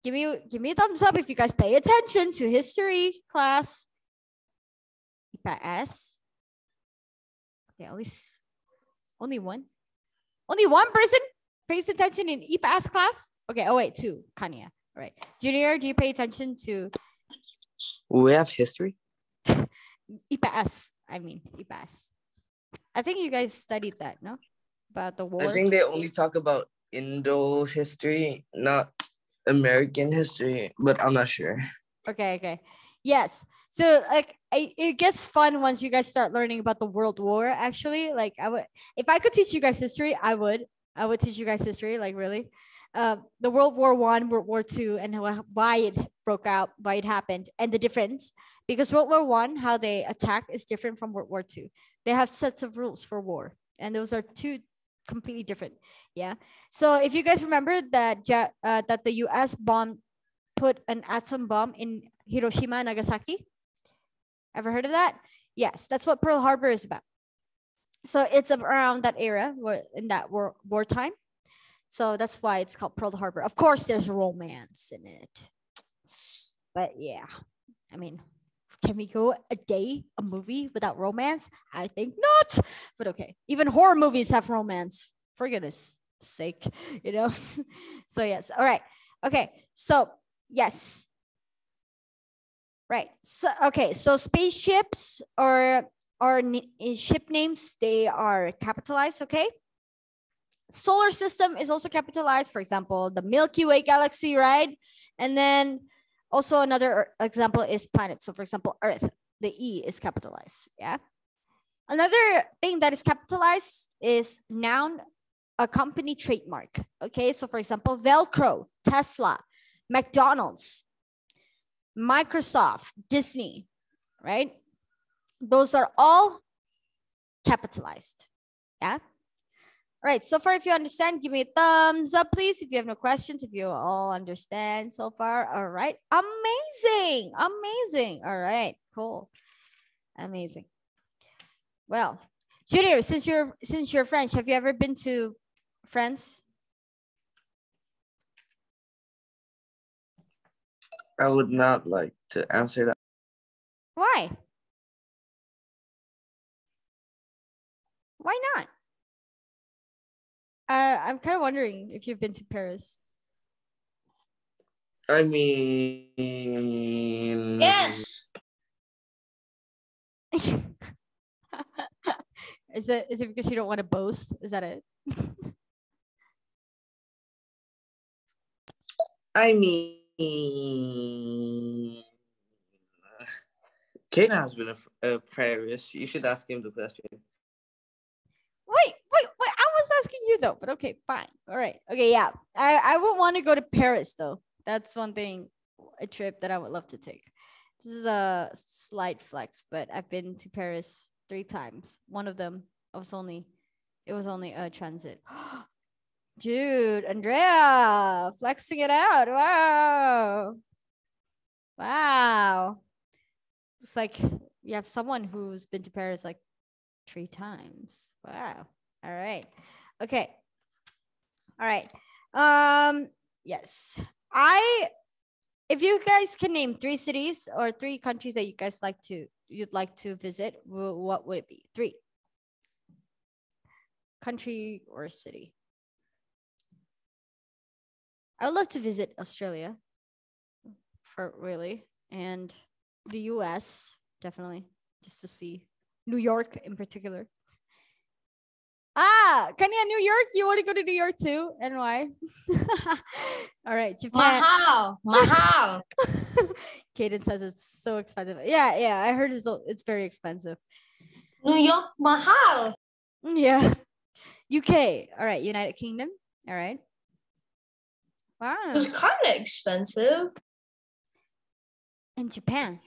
Give me a thumbs up if you guys pay attention to history class. IPS. Okay, only one person pays attention in IPS class. Okay, oh wait, 2, Kania. All right, Junior, do you pay attention to? We have history. IPS. I mean, IPS. I think you guys studied that, no? About the war. I think they only talk about Indo history, not American history, but I'm not sure. Okay. Yes. So like it gets fun once you guys start learning about the World War. Actually, like if I could teach you guys history, I would teach you guys history. Like really, the World War I, World War II, and why it broke out, why it happened, and the difference. Because World War I, how they attack is different from World War II. They have sets of rules for war, and those are two completely different. Yeah. So if you guys remember that that the U.S. put an atom bomb in Hiroshima and Nagasaki. Ever heard of that? Yes, that's what Pearl Harbor is about. So it's around that era, in that wartime. So that's why it's called Pearl Harbor. Of course, there's romance in it. But yeah, I mean, can we go a movie without romance? I think not. But okay, even horror movies have romance. For goodness sake, you know. So yes, all right, okay. So yes. Right. So okay. So spaceships or ship names, they are capitalized. Okay. Solar system is also capitalized. For example, the Milky Way galaxy, right? And then also another example is planet. So for example, Earth, the E is capitalized. Yeah. Another thing that is capitalized is noun, a company trademark. Okay. So for example, Velcro, Tesla, McDonald's, Microsoft, Disney, right? Those are all capitalized. Yeah. All right. So far, if you understand, give me a thumbs up, please. If you have no questions, if you all understand so far. All right. Amazing. Amazing. All right. Cool. Amazing. Well, Junior, since you're French, have you ever been to France? I would not like to answer that. Why? Why not? I'm kind of wondering if you've been to Paris. I mean, Yes. Is it because you don't want to boast? Is that it? I mean, Kaden has been a Paris. You should ask him the question. Wait. I was asking you though, but okay, fine. All right. Okay, yeah. I would want to go to Paris though. That's one thing, a trip that I would love to take. This is a slight flex, but I've been to Paris 3 times. One of them, it was only a transit. Dude, Andrea, flexing it out. Wow. It's like you have someone who's been to Paris like 3 times. Wow. All right. Okay. All right. Yes. If you guys can name 3 cities or 3 countries that you guys you'd like to visit, what would it be? 3. Country or city? I would love to visit Australia and the US, definitely, just to see New York in particular. Kanya, New York, you want to go to New York too? And why? All right, Japan. Mahal. Kaden says it's so expensive. Yeah, I heard it's very expensive. New York, mahal. Yeah. UK, all right, United Kingdom, all right. Wow. It was kind of expensive. In Japan.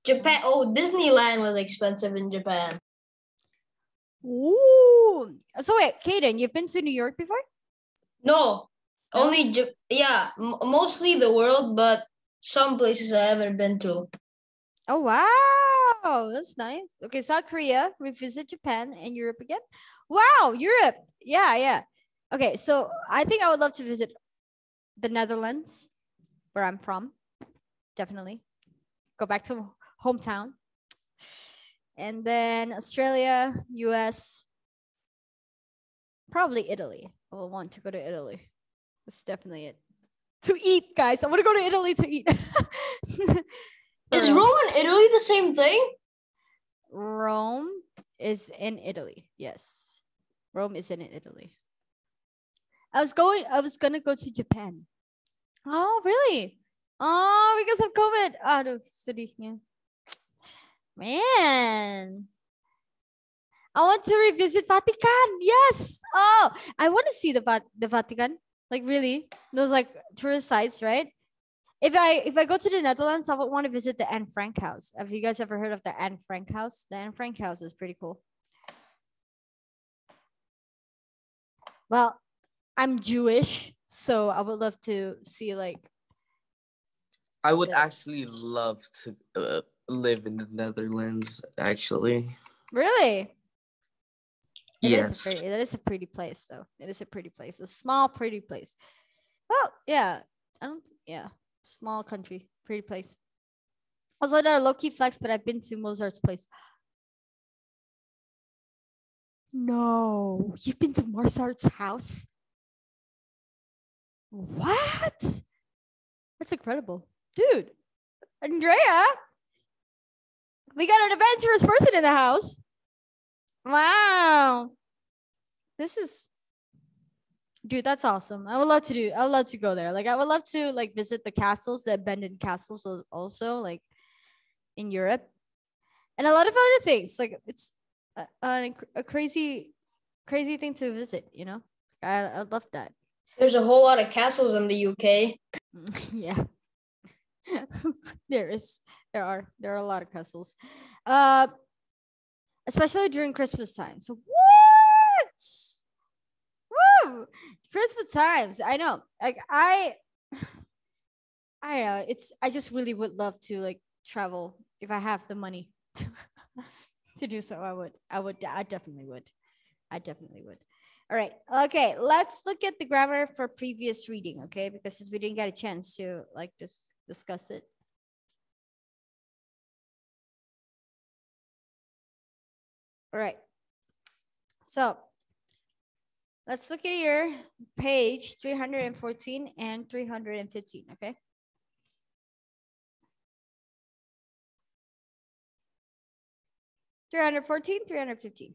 Oh, Disneyland was expensive in Japan. Ooh. So wait, Kaden, you've been to New York before? No, only mostly the world, but some places I haven't been to. Oh wow, that's nice. Okay, South Korea, revisit Japan and Europe again. Wow, Europe. Yeah. Okay, so I think I would love to visit the Netherlands, where I'm from. Definitely. Go back to hometown. And then Australia, US, probably Italy. I will want to go to Italy. That's definitely it. To eat, guys. I want to go to Italy to eat. Is Rome and Italy the same thing? Rome is in Italy. Yes. Rome is in Italy. I was gonna go to Japan. Oh, really? Oh, because of COVID. Aduh, sedihnya. Man. I want to revisit Vatican. Yes. Oh, I want to see the Vatican. Like really, those like tourist sites, right? If I go to the Netherlands, I would want to visit the Anne Frank house. Have you guys ever heard of the Anne Frank house? The Anne Frank house is pretty cool. Well, I'm Jewish, so I would love to see like. I would actually love to live in the Netherlands. Actually. Really? Yes. That is a pretty place, though. It is a pretty place, a small, pretty place. Well, yeah, small country, pretty place. Also, they're low-key flex, but I've been to Mozart's place. No, you've been to Mozart's house? What? That's incredible, dude. Andrea, we got an adventurous person in the house. Wow. This is, dude, that's awesome. I would love to go there. Like I would love to like visit the castles, the abandoned castles also like in Europe. And a lot of other things. Like it's a crazy thing to visit, you know? I love that. There's a whole lot of castles in the UK. Yeah. There are a lot of castles. Especially during Christmas time. So what? Woo! Christmas times. I know. Like I don't know. I just really would love to like travel if I have the money to do so. I definitely would. All right. Okay. Let's look at the grammar for previous reading. Okay, because since we didn't get a chance to like discuss it. All right. So let's look at here, page 314 and 315, okay? (314, 315).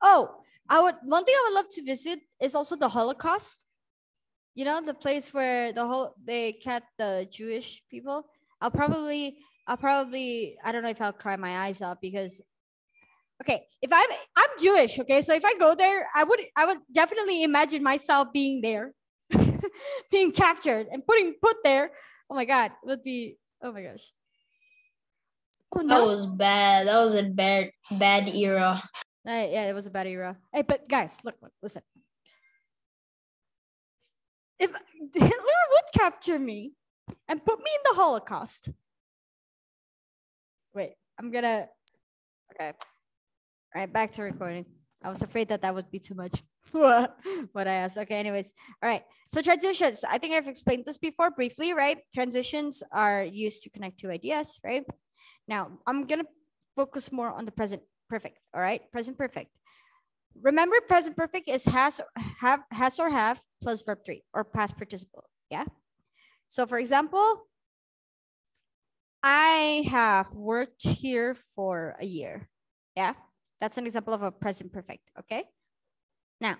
Oh, one thing I would love to visit is also the Holocaust. You know, the place where they kept the Jewish people. I'll probably, I don't know if I'll cry my eyes out because, okay, if I'm Jewish, okay, so if I go there, I would definitely imagine myself being there, being captured and put there. Oh my God, it would be, oh my gosh. Oh, no. That was bad. That was a bad era. Yeah, it was a bad era. Hey, but guys, look, listen. If Hitler would capture me and put me in the Holocaust. Wait, okay. All right, back to recording. I was afraid that would be too much. What I asked. Okay, anyways. All right, so transitions. I think I've explained this before briefly, right? Transitions are used to connect two ideas, right? Now, I'm going to focus more on the present perfect, all right? Present perfect. Remember, present perfect is has or have plus verb 3 or past participle, yeah? So for example, I have worked here for a year, yeah? That's an example of a present perfect, okay? Now,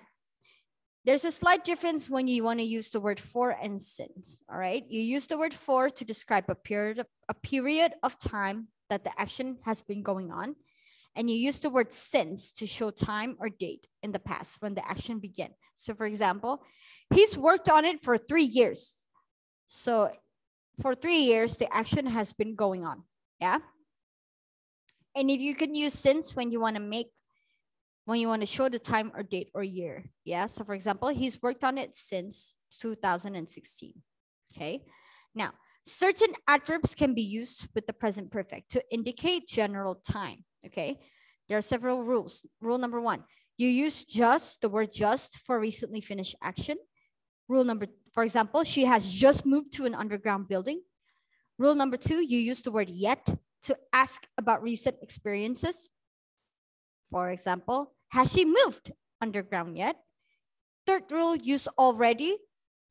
there's a slight difference when you want to use the word for and since, all right? You use the word for to describe a period of time that the action has been going on. And you use the word since to show time or date in the past when the action began. So for example, he's worked on it for 3 years. So for 3 years, the action has been going on, yeah? And if you can use since when you want to show the time or date or year, yeah? So for example, he's worked on it since 2016, okay? Now, certain adverbs can be used with the present perfect to indicate general time, okay? There are several rules. Rule number 1, you use just, the word just, for recently finished action. For example, she has just moved to an underground building. Rule number 2, you use the word yet to ask about recent experiences. For example, has she moved underground yet? Third rule, use already,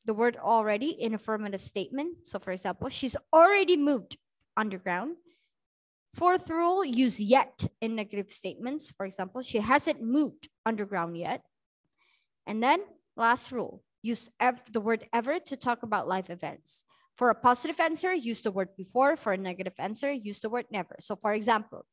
the word already in affirmative statement. So for example, she's already moved underground. Fourth rule, use yet in negative statements. For example, she hasn't moved underground yet. And then last rule, use the word ever to talk about life events. For a positive answer, use the word before. For a negative answer, use the word never. So for example,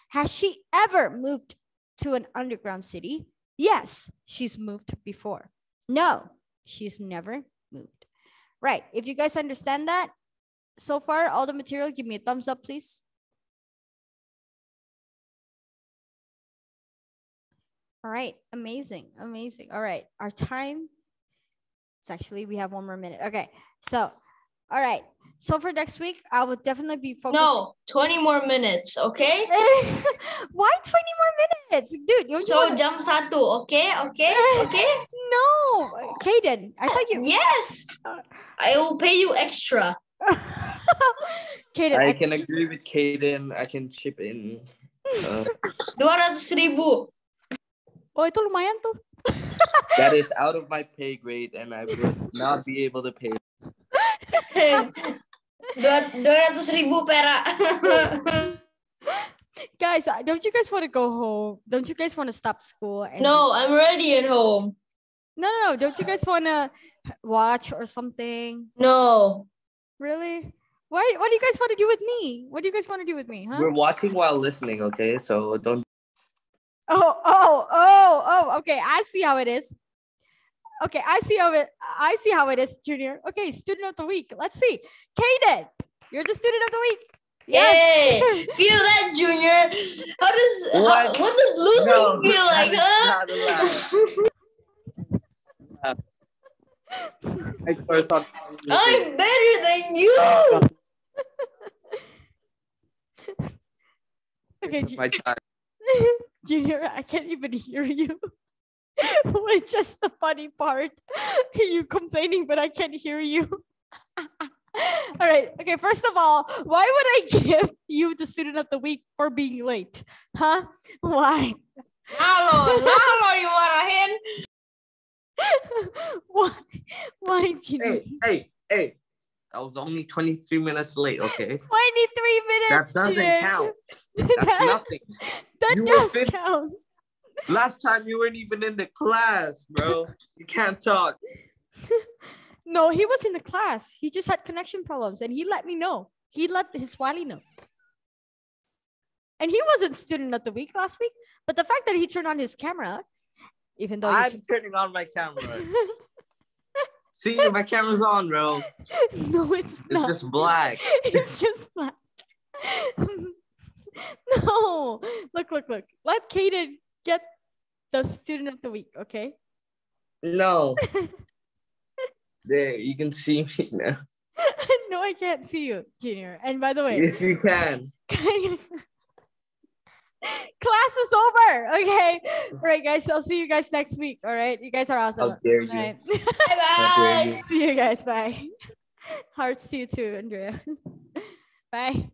has she ever moved to an underground city? Yes, she's moved before. No, she's never moved. Right, if you guys understand that, so far, all the material, give me a thumbs up, please. All right, amazing, amazing. All right, our time, it's actually, we have 1 more minute. Okay, so, all right. So for next week, I will definitely be focusing. No, 20 more minutes, okay? Why 20 more minutes? Dude, you so jam 1, okay? Okay? Okay? No, Kaden, I thought you. Yes, I will pay you extra. Kaden, I can agree with Kaden. I can chip in. 200.000. Oh, itu lumayan tuh. That is out of my pay grade, and I would not be able to pay. 200.000 perak. Guys, don't you guys want to go home? Don't you guys want to stop school? And no, I'm already at home. No. Don't you guys want to watch or something? No. Really? Why? What do you guys want to do with me? What do you guys want to do with me? Huh? We're watching while listening, okay? So don't. Oh. Okay, I see how it is. Okay, I see how it is, Junior. Okay, student of the week. Let's see. Kaden, you're the student of the week. Yay! Feel that, Junior. What does losing feel like, huh? I'm better than you. Okay, my time. Junior, I can't even hear you. With just the funny part, you complaining, but I can't hear you. All right. Okay. First of all, why would I give you the student of the week for being late? Huh? Why? Halo, dimarahin. Why, Junior? Hey. I was only 23 minutes late, okay? 23 minutes. That doesn't count. That's nothing. That does count. Last time you weren't even in the class, bro. You can't talk. No, he was in the class. He just had connection problems and he let me know. He let his wali know. And he wasn't student of the week last week. But the fact that he turned on his camera, even though I'm turning on my camera. See, my camera's on, bro. No, it's not. It's just black. It's just black. No. Look. Let Kaden get the student of the week, okay? No. There, you can see me now. No, I can't see you, Junior. And by the way, yes, you can. Class is over. Okay. All right, guys. I'll see you guys next week. All right. You guys are awesome. How dare you. All right. Bye-bye. See you guys. Bye. Hearts to you too, Andrea. Bye.